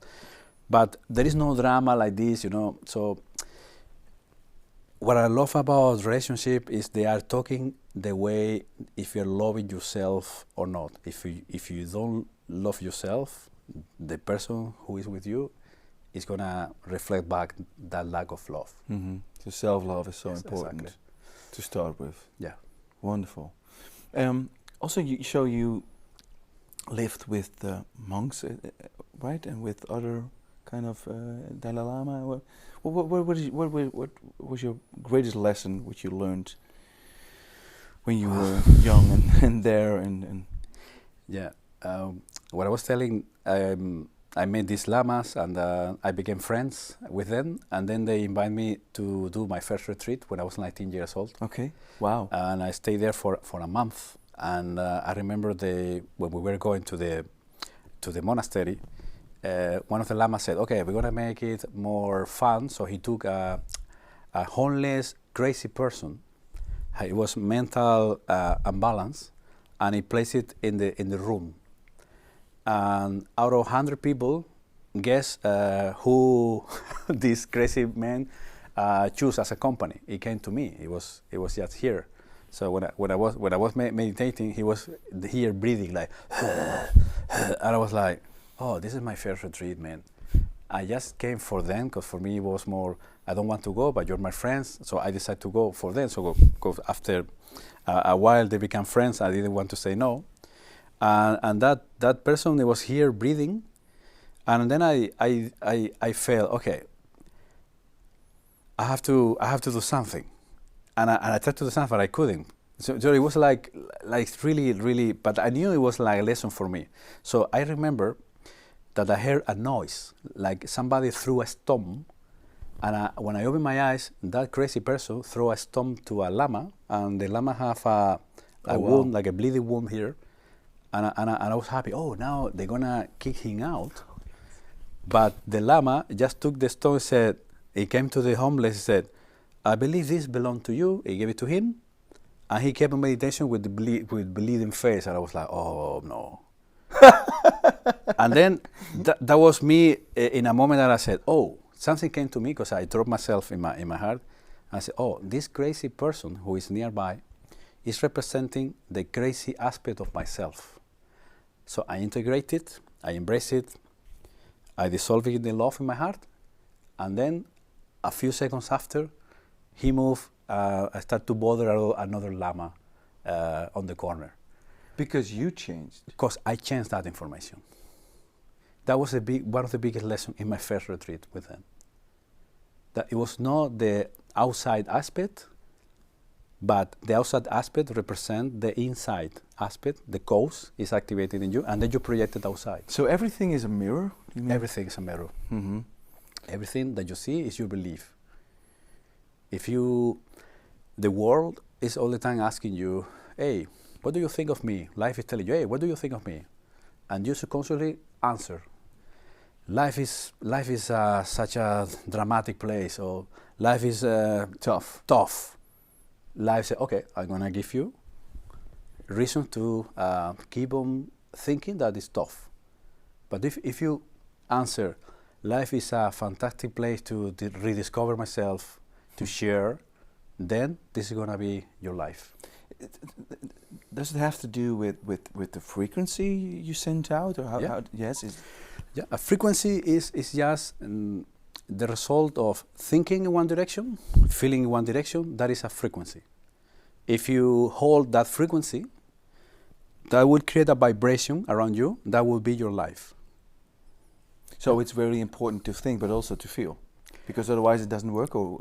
But there is no drama like this, you know, so what I love about relationship is they are talking the way if you're loving yourself or not. If you don't love yourself, the person who is with you is gonna reflect back that lack of love.
Mm-hmm. So self-love is so important
exactly.
to start with.
Yeah.
Wonderful. Also, you lived with monks, right, and with other kind of Dalai Lama. What was your greatest lesson which you learned when you were young and there and?
Yeah. What I was telling, I met these lamas and I became friends with them, and then they invited me to do my first retreat when I was 19 years old.
Okay. Wow.
And I stayed there for a month. And I remember when we were going to the monastery, one of the lamas said, "Okay, we're gonna make it more fun." So he took a homeless, crazy person. He was mental unbalanced, and he placed it in the room. And out of 100 people, guess who this crazy man chose as a company? He came to me. He was just here. So when I was meditating, he was here breathing like, and I was like, oh, this is my first retreat, man. I just came for them because for me it was more, I don't want to go, but you're my friends, so I decided to go for them. So after a while they became friends. I didn't want to say no, and that person, he was here breathing, and then I felt, okay, I have to do something. And I tried to do something, but I couldn't. So it was like really, really, but I knew it was like a lesson for me. So I remember that I heard a noise, like somebody threw a stone. And when I opened my eyes, that crazy person threw a stone to a lama, and the lama have a wound, like a bleeding wound here. And I was happy. Oh, now they're gonna kick him out. But the lama just took the stone and said, he came to the homeless and said, I believe this belonged to you. He gave it to him, and he kept a meditation with bleeding face. And I was like, oh no. And then that was me in a moment that I said, oh, something came to me because I dropped myself in my heart. And I said, oh, this crazy person who is nearby is representing the crazy aspect of myself. So I integrate it, I embrace it, I dissolve it in the love in my heart, and then a few seconds after, he moved, I started to bother another lama on the corner.
Because you changed?
Because I changed that information. That was one of the biggest lessons in my first retreat with them. That it was not the outside aspect, but the outside aspect represents the inside aspect. The cause is activated in you, and then you project it outside.
So everything is a mirror?
Everything is a mirror.
Mm-hmm.
Everything that you see is your belief. The world is all the time asking you, hey, what do you think of me? Life is telling you, hey, what do you think of me? And you subconsciously answer. Life is such a dramatic place, or life is tough. Life says, okay, I'm gonna give you reason to keep on thinking that it's tough. But if you answer, life is a fantastic place to rediscover myself, to share, then this is gonna be your life.
Does it have to do with the frequency you send out, or how?
Yeah.
Yes.
Yeah. A frequency is just the result of thinking in one direction, feeling in one direction. That is a frequency. If you hold that frequency, that will create a vibration around you. That will be your life.
So it's very important to think, but also to feel, because otherwise it doesn't work. Or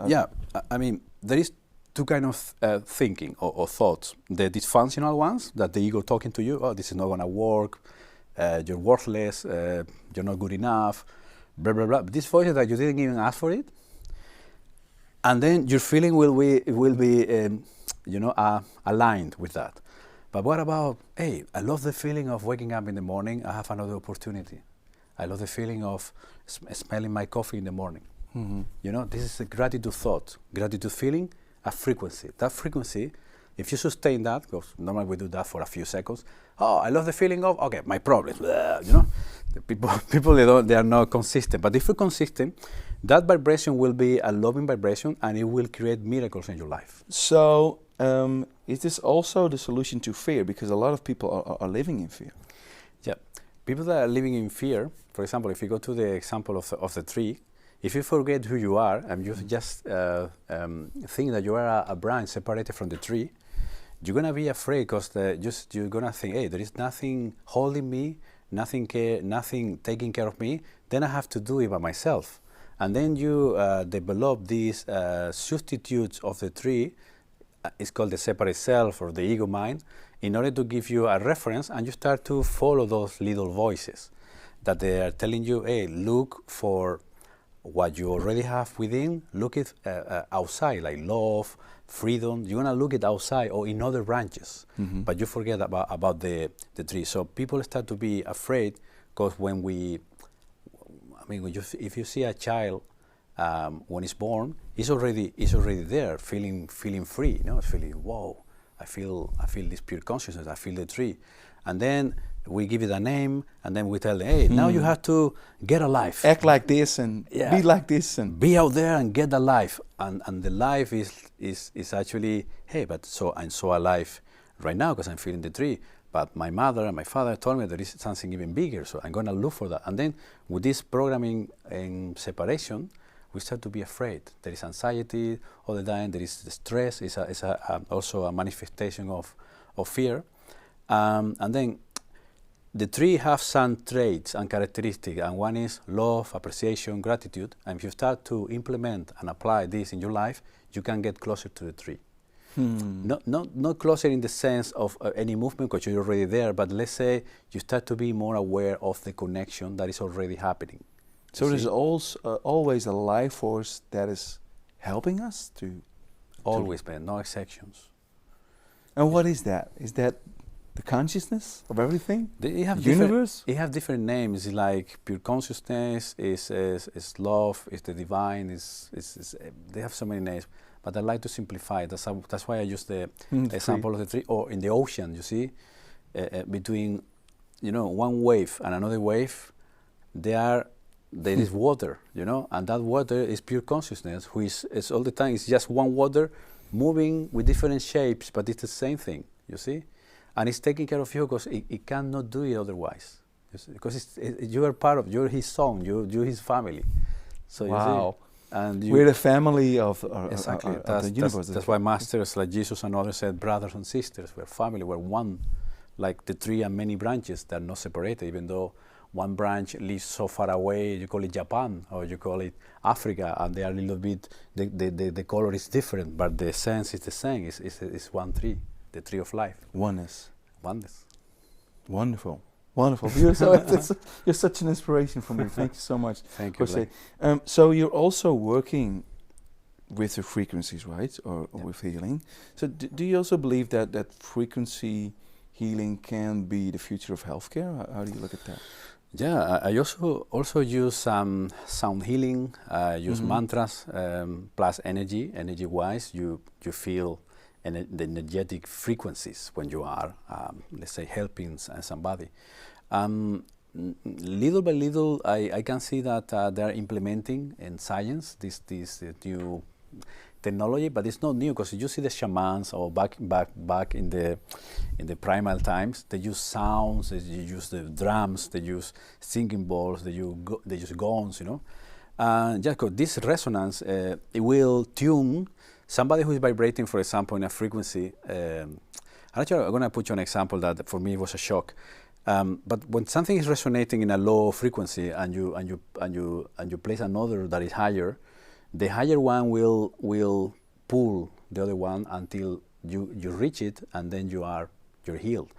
yeah, I mean, there is two kind of thinking or thoughts. The dysfunctional ones, that the ego talking to you, oh, this is not going to work, you're worthless, you're not good enough, blah, blah, blah. These voices that you didn't even ask for it. And then your feeling will be aligned with that. But what about, hey, I love the feeling of waking up in the morning, I have another opportunity. I love the feeling of smelling my coffee in the morning. Mm-hmm. You know, this is a gratitude thought, gratitude feeling, a frequency. That frequency, if you sustain that, because normally we do that for a few seconds. Oh, I love the feeling of, okay, my problem, you know. The people they are not consistent. But if you're consistent, that vibration will be a loving vibration and it will create miracles in your life.
So, is this also the solution to fear? Because a lot of people are living in fear.
Yeah, people that are living in fear, for example, if you go to the example of the tree, if you forget who you are and you just think that you are a branch separated from the tree, you're going to be afraid because you're going to think, hey, there is nothing holding me, nothing taking care of me, then I have to do it by myself. And then you develop these substitutes of the tree, it's called the separate self or the ego mind, in order to give you a reference, and you start to follow those little voices that they are telling you, hey, look for what you already have within, look it outside, like love, freedom. You're going to look it outside or in other branches, but you forget about the tree. So people start to be afraid because if you see a child when it's born, it's already there, feeling free, you know, feeling, whoa, I feel this pure consciousness, I feel the tree. And then we give it a name, and then we tell them, hey, now you have to get a life.
Act like this and be like this. And
be out there and get a life. And the life is actually, hey, but I'm so alive right now because I'm feeling the tree. But my mother and my father told me there is something even bigger, so I'm going to look for that. And then with this programming and separation, we start to be afraid. There is anxiety all the time, there is the stress, it's also a manifestation of fear. And then the tree has some traits and characteristics, and one is love, appreciation, gratitude. And if you start to implement and apply this in your life, you can get closer to the tree. Not closer in the sense of any movement, because you're already there, but let's say you start to be more aware of the connection that is already happening.
So there's always a life force that is helping us to...
Always, man, no exceptions.
And what is that? Is that the consciousness of everything?
The universe? It have different names, like pure consciousness, is love, is the divine, they have so many names. But I like to simplify it. That's why I use the example of the tree. Or in the ocean, you see, between one wave and another wave, there is water, and that water is pure consciousness, who is all the time, it's just one water moving with different shapes, but it's the same thing, you see? And it's taking care of you because it cannot do it otherwise. Because you are part of, you're his son, you're his family. So
wow.
You see? And
we're the family of
exactly.
The universe.
That's why masters like Jesus and others said, brothers and sisters, we're family, we're one, like the tree and many branches that are not separated, even though one branch lives so far away, you call it Japan, or you call it Africa, and they are a little bit, the color is different, but the sense is the same, it's one tree, the tree of life.
Oneness.
Wonderful.
Wonderful. You're such an inspiration for me. Thank you so much.
Thank you,
José. So you're also working with the frequencies, right? Or with healing. So do you also believe that frequency healing can be the future of healthcare? How do you look at that?
Yeah, I also use sound healing, use mantras, plus energy-wise. You feel the energetic frequencies when you are, let's say, helping somebody. Little by little, I can see that they are implementing in science this new technology, but it's not new because you see the shamans or back in the primal times, they use sounds, they use the drums, they use singing bowls, they use gongs, just because this resonance, it will tune somebody who is vibrating, for example, in a frequency. Actually, I'm going to put you an example that for me was a shock. But when something is resonating in a low frequency and you place another that is higher, the higher one will pull the other one until you reach it, and then you're healed.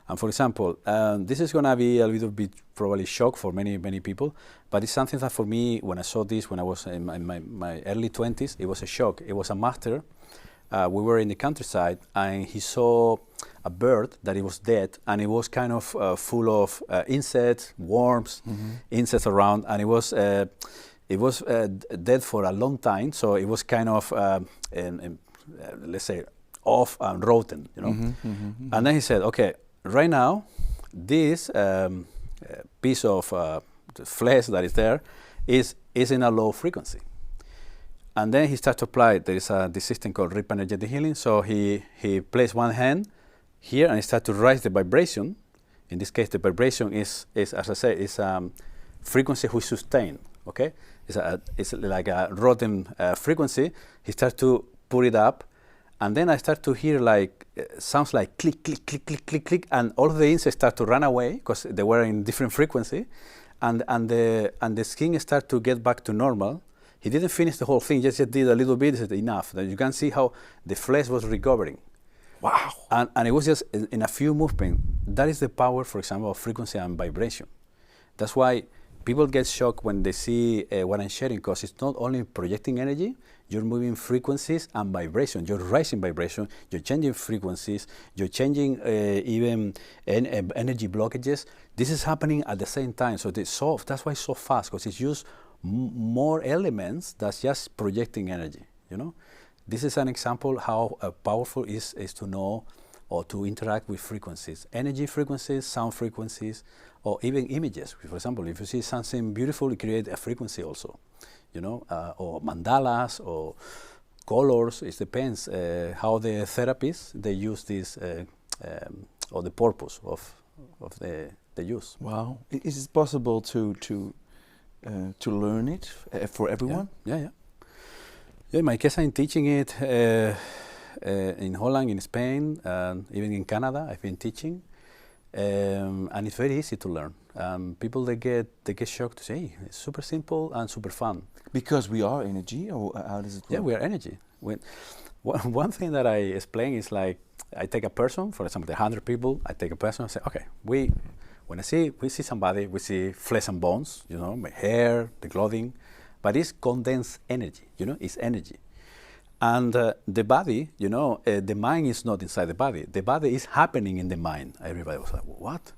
And for example, this is gonna be a little bit probably shock for many people, but it's something that for me, when I saw this when I was in my early 20s, it was a shock. It was a master. We were in the countryside, and he saw a bird that it was dead, and it was kind of full of insects, worms, insects around, and it was dead for a long time. So it was kind of let's say off and rotten, you know. And then he said, okay, right now, this piece of flesh that is there is in a low frequency. And then he started to apply. There is this system called Rigpa Energetic Healing. So he placed one hand here, and he started to raise the vibration. In this case, the vibration is as I say, is frequency which sustain. Okay, it's like a rotten frequency. He started to put it up, and then I start to hear like sounds like click, click, click, click, click, click, and all of the insects start to run away because they were in different frequency, and the skin start to get back to normal. He didn't finish the whole thing; just did a little bit. He said enough. That you can see how the flesh was recovering.
Wow!
And it was just in a few movements. That is the power, for example, of frequency and vibration. That's why people get shocked when they see what I'm sharing, because it's not only projecting energy. You're moving frequencies and vibration. You're raising vibration. You're changing frequencies. You're changing even energy blockages. This is happening at the same time. So that's why it's so fast, because it's used more elements that's just projecting energy. You know, this is an example how powerful is to know or to interact with frequencies, energy frequencies, sound frequencies, or even images. For example, if you see something beautiful, you create a frequency also. You know, or mandalas or colors. It depends how the therapists they use this or the purpose of the use.
Wow! Is it possible to learn it for everyone?
Yeah. In my case, I'm teaching it in Holland, in Spain, and even in Canada. I've been teaching, and it's very easy to learn. People they get shocked to say, hey, it's super simple and super fun.
Because we are energy, or how does it work?
Yeah, we are energy. One thing that I explain is like, I take a person, for example, 100 people, I take a person and say, okay, we see somebody, we see flesh and bones, you know, my hair, the clothing, but it's condensed energy, you know, it's energy. And the body, you know, the mind is not inside the body is happening in the mind. Everybody was like, what?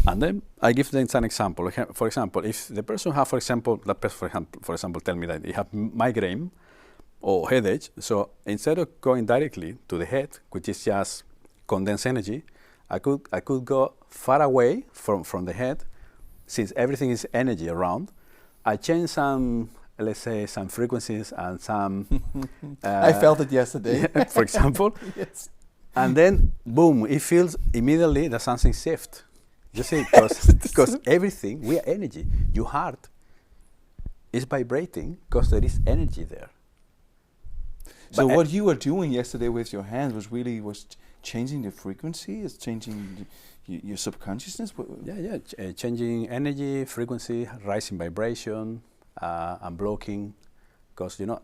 And then I give them an example. For example, if the person have, for example, tell me that he have migraine or headache, so instead of going directly to the head, which is just condensed energy, I could go far away from the head, since everything is energy around. I change some, let's say, some frequencies and some...
I felt it yesterday.
For example.
Yes.
And then, boom, it feels immediately that something shift. You see, because everything, we are energy. Your heart is vibrating because there is energy there.
So what you were doing yesterday with your hands was changing the frequency, it's changing your subconsciousness?
Changing energy, frequency, rising vibration, and blocking, because you know,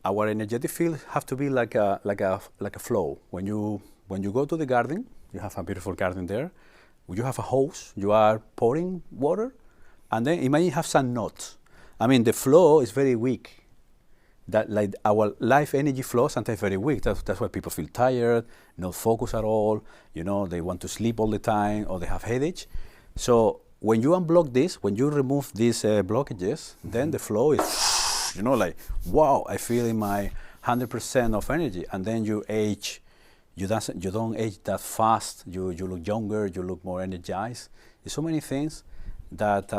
our energetic field have to be like a flow. When you go to the garden, you have a beautiful garden there. You have a hose, you are pouring water, and then imagine you have some knots. I mean, the flow is very weak. That like our life energy flow sometimes very weak. That's why people feel tired, not focus at all. You know, they want to sleep all the time, or they have headache. So when you unblock this, when you remove these blockages, then the flow is, you know, like, wow, I feel in my 100% of energy, and then you age. You don't age that fast. You look younger. You look more energized. There's so many things that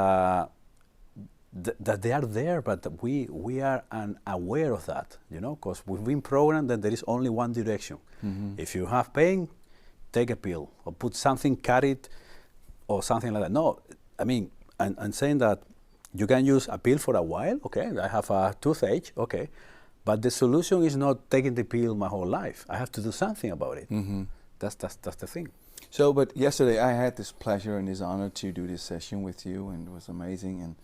that they are there, but we are unaware of that. You know, because we've been programmed that there is only one direction. If you have pain, take a pill or put something, carrot, or something like that. No, I mean, I'm saying that you can use a pill for a while. Okay, I have a toothache. Okay. But the solution is not taking the pill my whole life. I have to do something about it. That's the thing.
So, but yesterday I had this pleasure and this honor to do this session with you, and it was amazing. And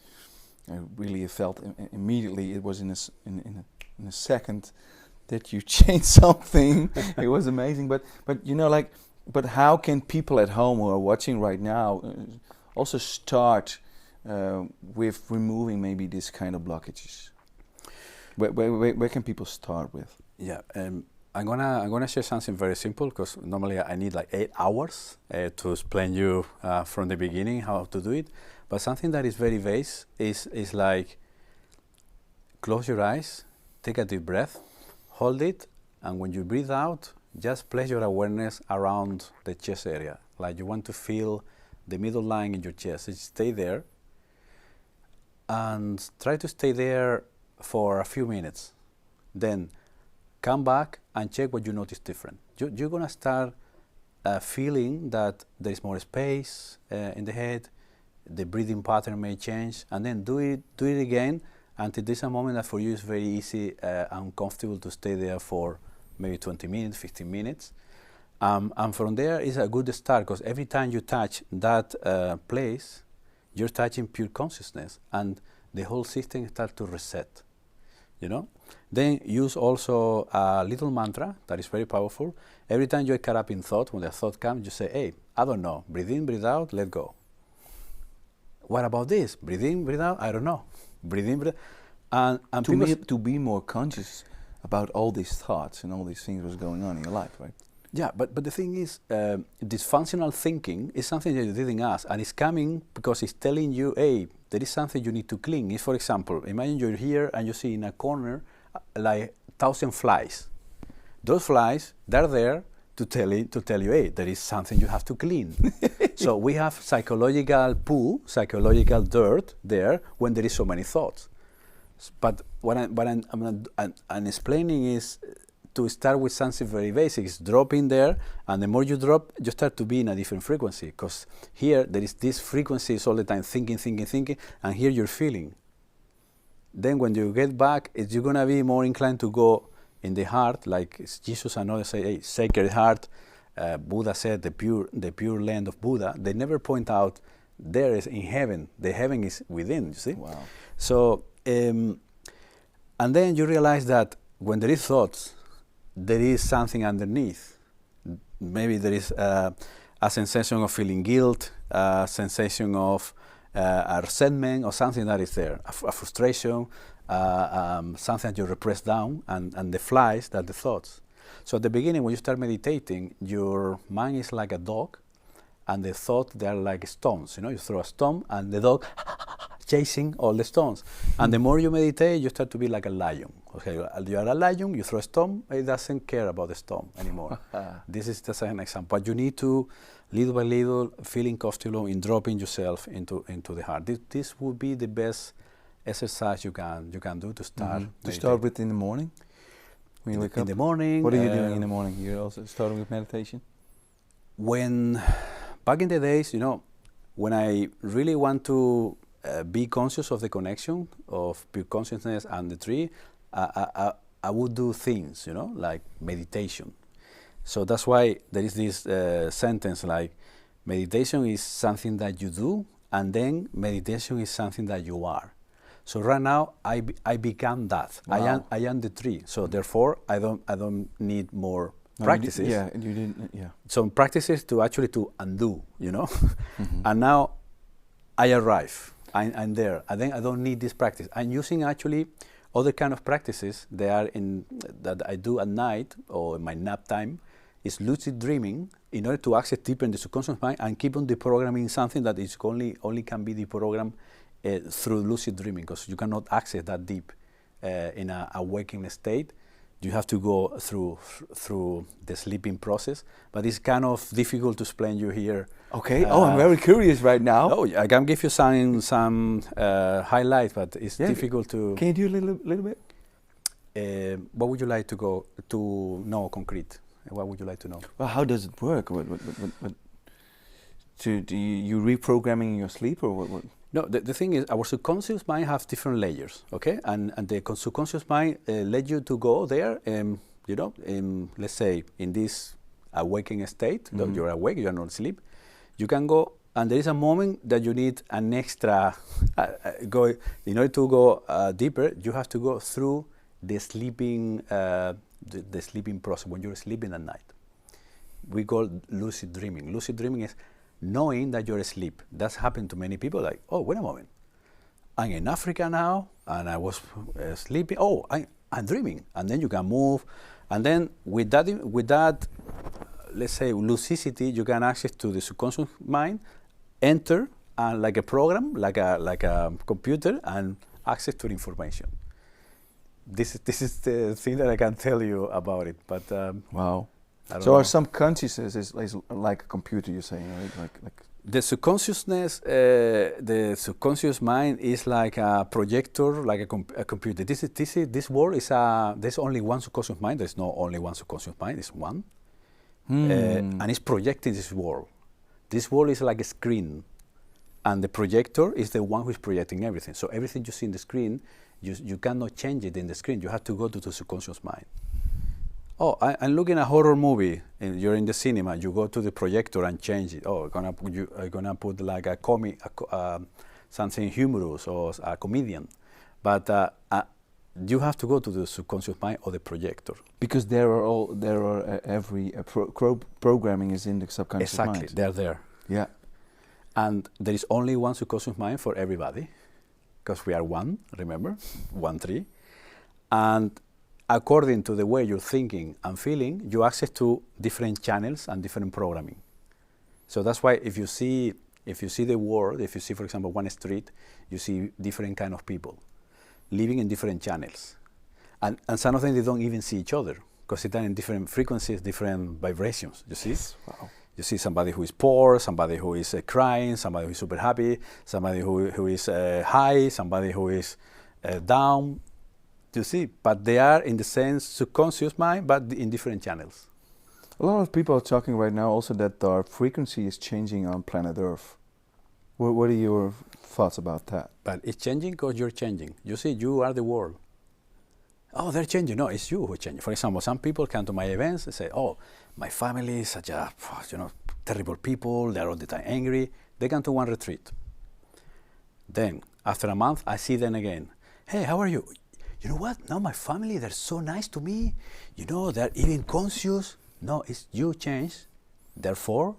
I really felt immediately, it was in a second that you changed something. It was amazing. But you know, like, but how can people at home who are watching right now also start with removing maybe this kind of blockages? Where can people start with?
Yeah, I'm gonna share something very simple, because normally I need like 8 hours to explain you from the beginning how to do it. But something that is very base is like, close your eyes, take a deep breath, hold it, and when you breathe out, just place your awareness around the chest area. Like you want to feel the middle line in your chest. Just stay there and try to stay there for a few minutes. Then come back and check what you notice different. You're gonna start feeling that there is more space in the head, the breathing pattern may change, and then do it again until there's a moment that for you is very easy and comfortable to stay there for maybe 20 minutes, 15 minutes. And from there is a good start, because every time you touch that place, you're touching pure consciousness, and the whole system starts to reset, you know? Then use also a little mantra that is very powerful. Every time you're caught up in thought, when the thought comes, you say, hey, I don't know, breathe in, breathe out, let go. What about this? Breathe in, breathe out, I don't know. Breathe in, breathe out. And
to be more conscious about all these thoughts and all these things what's going on in your life, right?
Yeah, but the thing is, dysfunctional thinking is something that you didn't ask, and it's coming because it's telling you, hey, there is something you need to clean. It's, for example, imagine you're here and you see in a corner like 1,000 flies. Those flies, they're there to tell you, hey, there is something you have to clean. So we have psychological poo, psychological dirt there when there is so many thoughts. But what I'm explaining is to start with something very basic. It's drop in there, and the more you drop, you start to be in a different frequency, because here there is this frequency all the time, thinking, and here you're feeling. Then when you get back, you're going to be more inclined to go in the heart, like Jesus and others say, hey, sacred heart. Buddha said the pure land of Buddha. They never point out there is in heaven. The heaven is within, you see?
Wow.
So, and then you realize that when there is thoughts, there is something underneath. Maybe there is a sensation of feeling guilt, a sensation of a resentment, or something that is there, a frustration, something that you repress down, and the flies, that the thoughts. So at the beginning, when you start meditating, your mind is like a dog, and the thoughts, they are like stones. You know, you throw a stone, and the dog chasing all the stones. And the more you meditate, you start to be like a lion. Okay, you are a lion, you throw a stone, it doesn't care about the stone anymore. This is just an example. But you need to, little by little, feeling comfortable in dropping yourself into the heart. This would be the best exercise you can do to start.
To start with in the morning? When you wake up?
In the morning.
What are you doing in the morning? You're also starting with meditation?
When, back in the days, you know, when I really want to be conscious of the connection of pure consciousness and the tree, I would do things, you know, like meditation. So that's why there is this sentence like, meditation is something that you do, and then meditation is something that you are. So right now I become that.
Wow.
I am the tree. So therefore I don't need more practices.
You didn't.
Some practices to undo, you know. And now I arrive. I'm there. And then I don't need this practice. I'm using actually other kind of practices that I do at night or in my nap time, is lucid dreaming, in order to access deeper in the subconscious mind and keep on deprogramming something that is only can be deprogrammed through lucid dreaming, because you cannot access that deep in a awakening state. You have to go through the sleeping process, but it's kind of difficult to explain you here.
Okay. I'm very curious right now.
Oh, I can give you some highlights, but it's difficult to.
Can you do a little bit?
What would you like to know concrete? What would you like to know?
Well, how does it work? What do you reprogramming in your sleep, or what?
No, the thing is, our subconscious mind has different layers, okay? And the subconscious mind let you to go there, you know, let's say in this awakening state, you're awake, you're not asleep, you can go, and there is a moment that you need an extra, in order to go deeper, you have to go through the sleeping the sleeping process, when you're sleeping at night. We call lucid dreaming. Lucid dreaming is knowing that you're asleep. That's happened to many people, like, oh, wait a moment. I'm in Africa now, and I was sleeping. Oh, I'm dreaming. And then you can move. And then with that, let's say, lucidity, you can access to the subconscious mind, enter, like a program, like a computer, and access to the information. This is the thing that I can tell you about it. But
wow.
I don't
So
know.
our subconsciousness is like a computer, you're saying, right? Like
The subconsciousness, the subconscious mind is like a projector, like a computer. This world is there's only one subconscious mind. There's not only one subconscious mind. It's one, and it's projecting this world. This world is like a screen, and the projector is the one who is projecting everything. So everything you see in the screen, you cannot change it in the screen. You have to go to the subconscious mind. Oh, I'm looking at a horror movie, and you're in the cinema. You go to the projector and change it. Oh, I'm gonna put like a comic, something humorous or a comedian, but you have to go to the subconscious mind or the projector.
because every programming is in the subconscious mind.
Exactly, they're there.
Yeah.
And there is only one subconscious mind for everybody, because we are one. Remember, 1, 3, and according to the way you're thinking and feeling, you access to different channels and different programming. So that's why if you see the world, if you see, for example, one street, you see different kind of people living in different channels. And some of them, they don't even see each other because they're in different frequencies, different vibrations, you see?
Yes. Wow.
You see somebody who is poor, somebody who is crying, somebody who is super happy, somebody who is high, somebody who is down. You see, but they are in the same subconscious mind, but in different channels.
A lot of people are talking right now also that our frequency is changing on planet Earth. What are your thoughts about that?
But it's changing because you're changing. You see, you are the world. Oh, they're changing. No, it's you who change. For example, some people come to my events and say, oh, my family is such a, terrible people. They're all the time angry. They come to one retreat. Then, after a month, I see them again. Hey, how are you? You know what? Now my family, they're so nice to me. They're even conscious. No, it's you change. Therefore,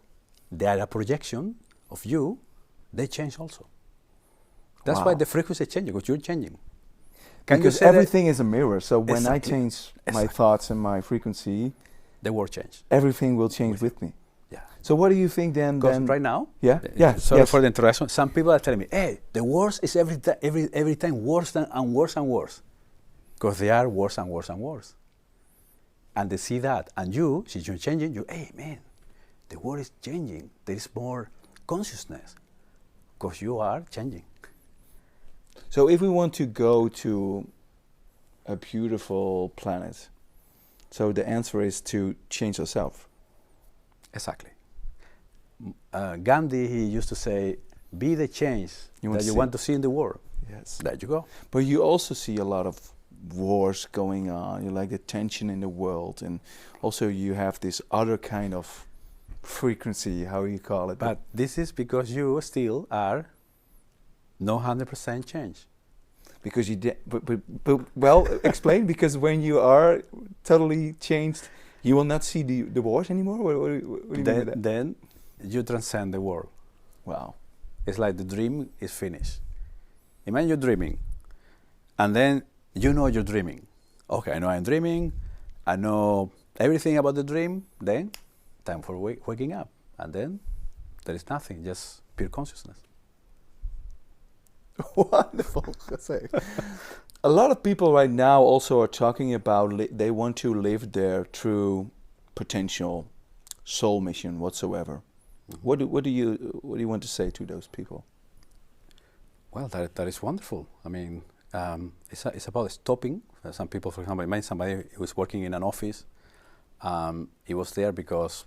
they are a projection of you. They change also. That's why the frequency is changing, because you're changing.
Because everything is a mirror. So when
Exactly.
I change my thoughts and my frequency,
the world changes.
everything will change with me.
Yeah.
So what do you think then?
Because right now,
Yes.
for the interaction, some people are telling me, hey, the worst is every time worse and worse and worse. Because they are worse and worse and worse. And they see that. And you, since you're changing, hey, man, the world is changing. There is more consciousness. Because you are changing.
So if we want to go to a beautiful planet, so the answer is to change yourself.
Exactly. Gandhi, he used to say, be the change that you want to see in the world.
Yes.
There you go.
But you also see a lot of wars going on. You like the tension in the world, and also you have this other kind of frequency, how you call it.
But this is because you still are no 100% change.
Because you did, but well, explain. Because when you are totally changed, you will not see the wars anymore. What do you mean by that?
Then you transcend the world.
Wow.
It's like the dream is finished. Imagine you're dreaming, and then you know you're dreaming. Okay, I know I'm dreaming. I know everything about the dream. Then, time for waking up, and then there is nothing, just pure consciousness.
Wonderful, José. A lot of people right now also are talking about they want to live their true potential, soul mission whatsoever. Mm-hmm. What do you want to say to those people?
Well, that is wonderful. I mean, it's about stopping. Some people, for example, I met somebody who was working in an office. He was there because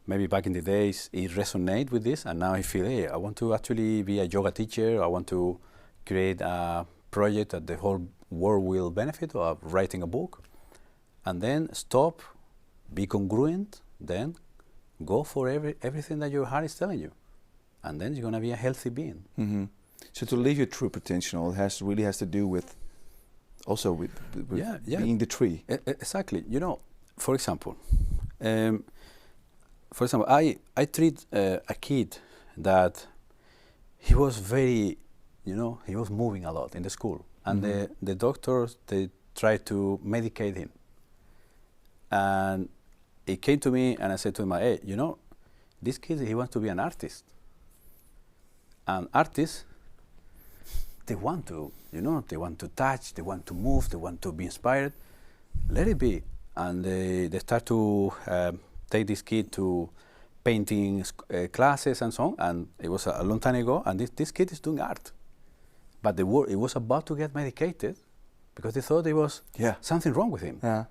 maybe back in the days he resonated with this, and now he feels, hey, I want to actually be a yoga teacher. I want to create a project that the whole world will benefit, or writing a book. And then stop, be congruent, then go for everything that your heart is telling you. And then you're going to be a healthy being.
Mm-hmm. So to live your true potential, it really has to do with Also with being the tree.
Exactly. You know, for example, I treat a kid that he was very, he was moving a lot in the school, and the doctors, they tried to medicate him, and he came to me, and I said to him, hey, this kid, he wants to be an artist, and artists, they want to, they want to touch, they want to move, they want to be inspired. Let it be. And they start to take this kid to painting classes and so on. And it was a long time ago. And this kid is doing art. But it was about to get medicated because they thought there was something wrong with him.
Yeah.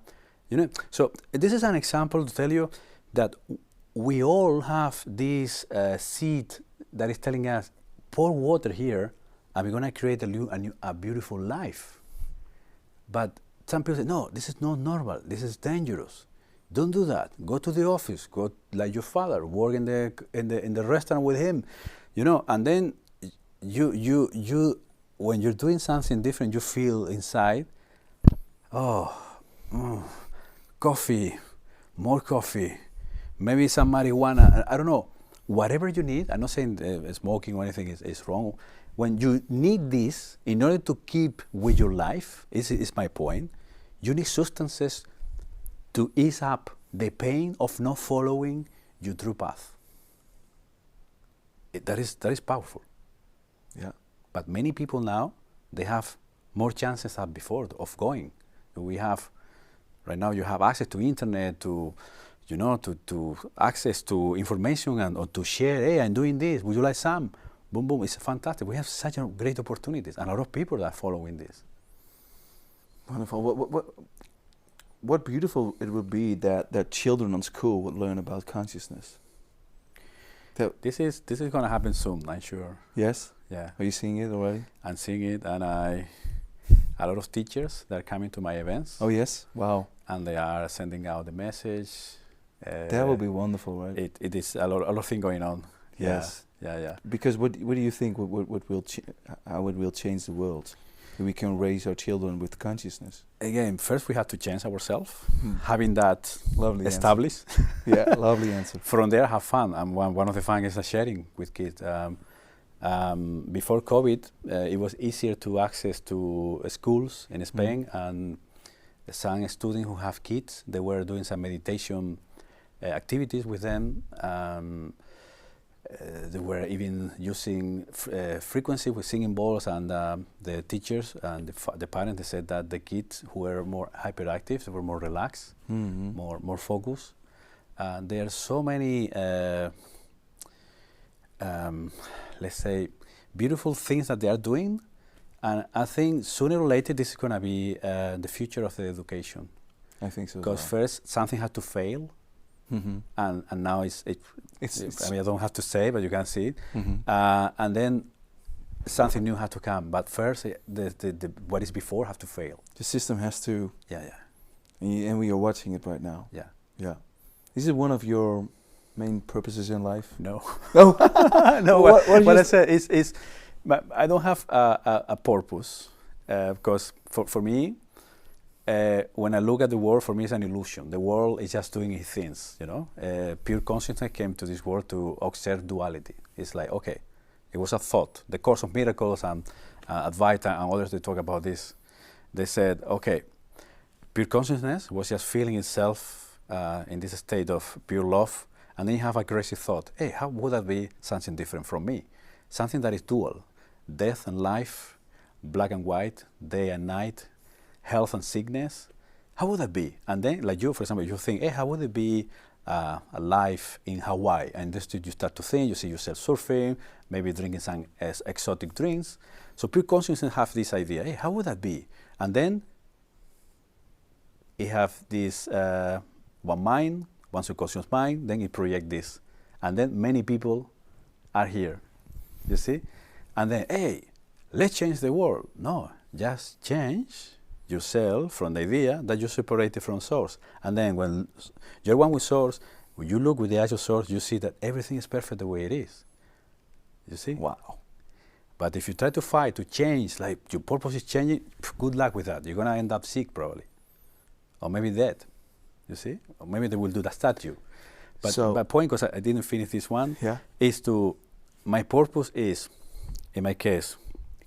So this is an example to tell you that we all have this seed that is telling us, pour water here, and we're going to create a beautiful life. But some people say, no, this is not normal. This is dangerous. Don't do that. Go to the office. Go like your father. Work in the restaurant with him. And then you when you're doing something different, you feel inside, coffee, more coffee, maybe some marijuana. I don't know. Whatever you need. I'm not saying smoking or anything is wrong. When you need this, in order to keep with your life, is my point, you need substances to ease up the pain of not following your true path. That is powerful.
Yeah.
But many people now, they have more chances than before of going. Right now you have access to internet, to access to information or to share, hey, I'm doing this, would you like some? Boom, boom, it's fantastic. We have such great opportunities, and a lot of people are following this.
Wonderful. What beautiful it would be that children in school would learn about consciousness.
This is going to happen soon, I'm sure.
Yes?
Yeah.
Are you seeing it already?
I'm seeing it, and a lot of teachers that are coming to my events.
Oh, yes? Wow.
And they are sending out the message.
That would be wonderful, right?
It is a lot of things going on.
Yes.
Yeah.
Because what do you think how it will change the world? We can raise our children with consciousness.
Again, first we have to change ourselves, having that
lovely
established.
Yeah, lovely answer.
From there, have fun. And one of the fun is sharing with kids. Before COVID, it was easier to access to schools in Spain, and some students who have kids, they were doing some meditation activities with them. They were even using frequency with singing bowls, and the teachers and the parents, they said that the kids who were more hyperactive, they were more relaxed, more focused. There are so many, let's say, beautiful things that they are doing, and I think sooner or later this is going to be the future of the education.
I think so.
Because first something had to fail. And now it's I mean, I don't have to say, but you can see it. And then something new had to come. But first, the what is before have to fail.
The system has to.
Yeah.
And we are watching it right now.
Yeah.
Is it one of your main purposes in life?
No.
No.
No. What I said is I don't have a purpose, because for me. When I look at the world, for me it's an illusion. The world is just doing its things, Pure consciousness came to this world to observe duality. It's like, okay, it was a thought. The Course of Miracles and Advaita and others, they talk about this. They said, okay, pure consciousness was just feeling itself in this state of pure love, and then you have a crazy thought, hey, how would that be something different from me? Something that is dual, death and life, black and white, day and night, health and sickness, how would that be? And then, like you, for example, you think, hey, how would it be a life in Hawaii? And just you start to think, you see yourself surfing, maybe drinking some exotic drinks. So pure consciousness have this idea, hey, how would that be? And then it have this one mind, one subconscious mind, then it project this. And then many people are here, you see? And then, hey, let's change the world. No, just change yourself from the idea that you're separated from source. And then when you're one with source, when you look with the eyes of source, you see that everything is perfect the way it is. You see?
Wow.
But if you try to fight, to change, like your purpose is changing, good luck with that. You're going to end up sick probably. Or maybe dead, you see? Or maybe they will do the statue. But my point, because I didn't finish this one, is my purpose is, in my case,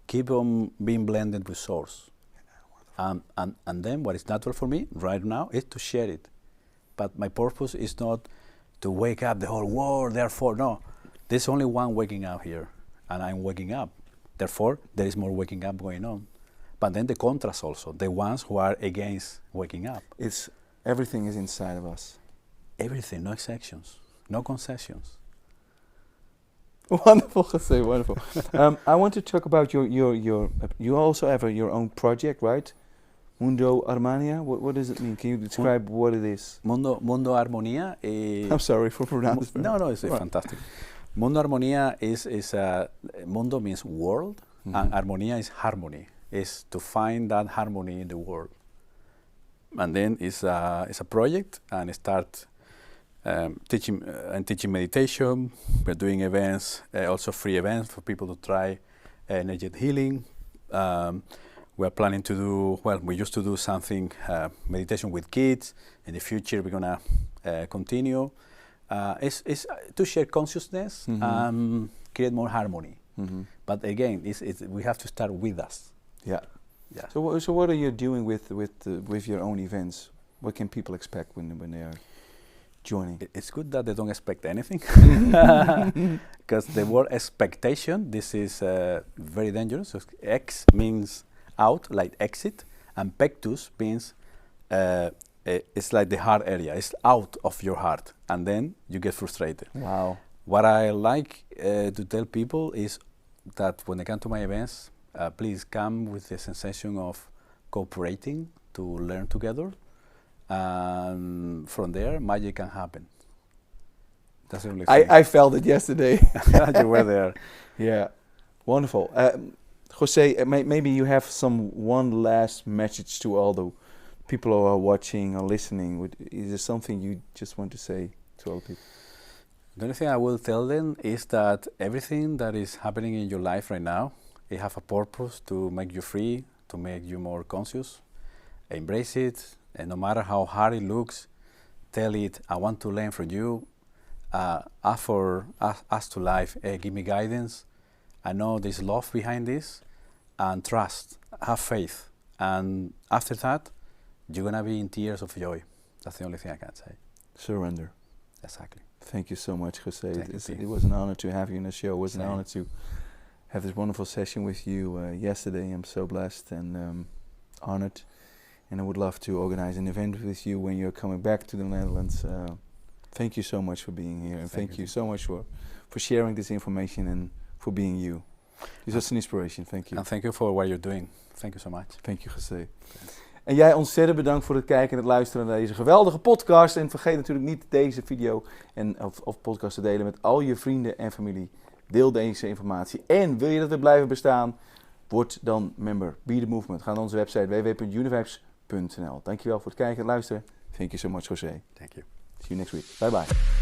keep on being blended with source. And then what is natural for me right now is to share it. But my purpose is not to wake up the whole world, therefore, no. There's only one waking up here, and I'm waking up. Therefore, there is more waking up going on. But then the contrast also, the ones who are against waking up.
Everything is inside of us.
Everything, no exceptions, no concessions.
Wonderful, José, wonderful. I want to talk about you also have your own project, right? Mundo Armonia, what does it mean? Can you describe what it is?
Mundo Armonia.
I'm sorry for pronouncing.
No, it's fantastic. Mundo Armonia is Mundo means world, and Armonia is harmony. Is to find that harmony in the world. And then it's a project, and start teaching meditation. We're doing events, also free events for people to try energetic healing. We're planning to do, we used to do something, meditation with kids. In the future, we're going to continue. It's to share consciousness and create more harmony. But again, we have to start with us.
Yeah. So what are you doing with your own events? What can people expect when they are joining?
It's good that they don't expect anything, because the word expectation, this is very dangerous. So X means out, like exit, and pectus means it's like the heart area. It's out of your heart, and then you get frustrated.
Wow.
What I like to tell people is that when they come to my events, please come with the sensation of cooperating to learn together, and from there, magic can happen. That's the only thing.
I felt it yesterday.
You were there.
Yeah, wonderful. José, maybe you have one last message to all the people who are watching or listening. Is there something you just want to say to all people?
The only thing I will tell them is that everything that is happening in your life right now, it has a purpose to make you free, to make you more conscious. Embrace it, and no matter how hard it looks, tell it, I want to learn from you. Ask to life, give me guidance. I know there's love behind this, and trust, have faith. And after that, you're going to be in tears of joy. That's the only thing I can say.
Surrender.
Exactly.
Thank you so much, José.
It
was an honor to have you in the show. It was an honor to have this wonderful session with you yesterday. I'm so blessed and honored. And I would love to organize an event with you when you're coming back to the Netherlands. Thank you so much for being here. And thank you so much for sharing this information and for being you. It's just an inspiration. Thank you.
And thank you for what you're doing. Thank you so much.
Thank you, José. En jij ontzettend bedankt voor het kijken en het luisteren naar deze geweldige podcast. En vergeet natuurlijk niet deze video of podcast te delen met al je vrienden en familie. Deel deze informatie. En wil je dat we blijven bestaan? Word dan member. Be the Movement. Ga naar onze website www.univibes.nl. Dankjewel voor het kijken en luisteren. Thank you so much, José.
Thank you.
See you next week. Bye bye.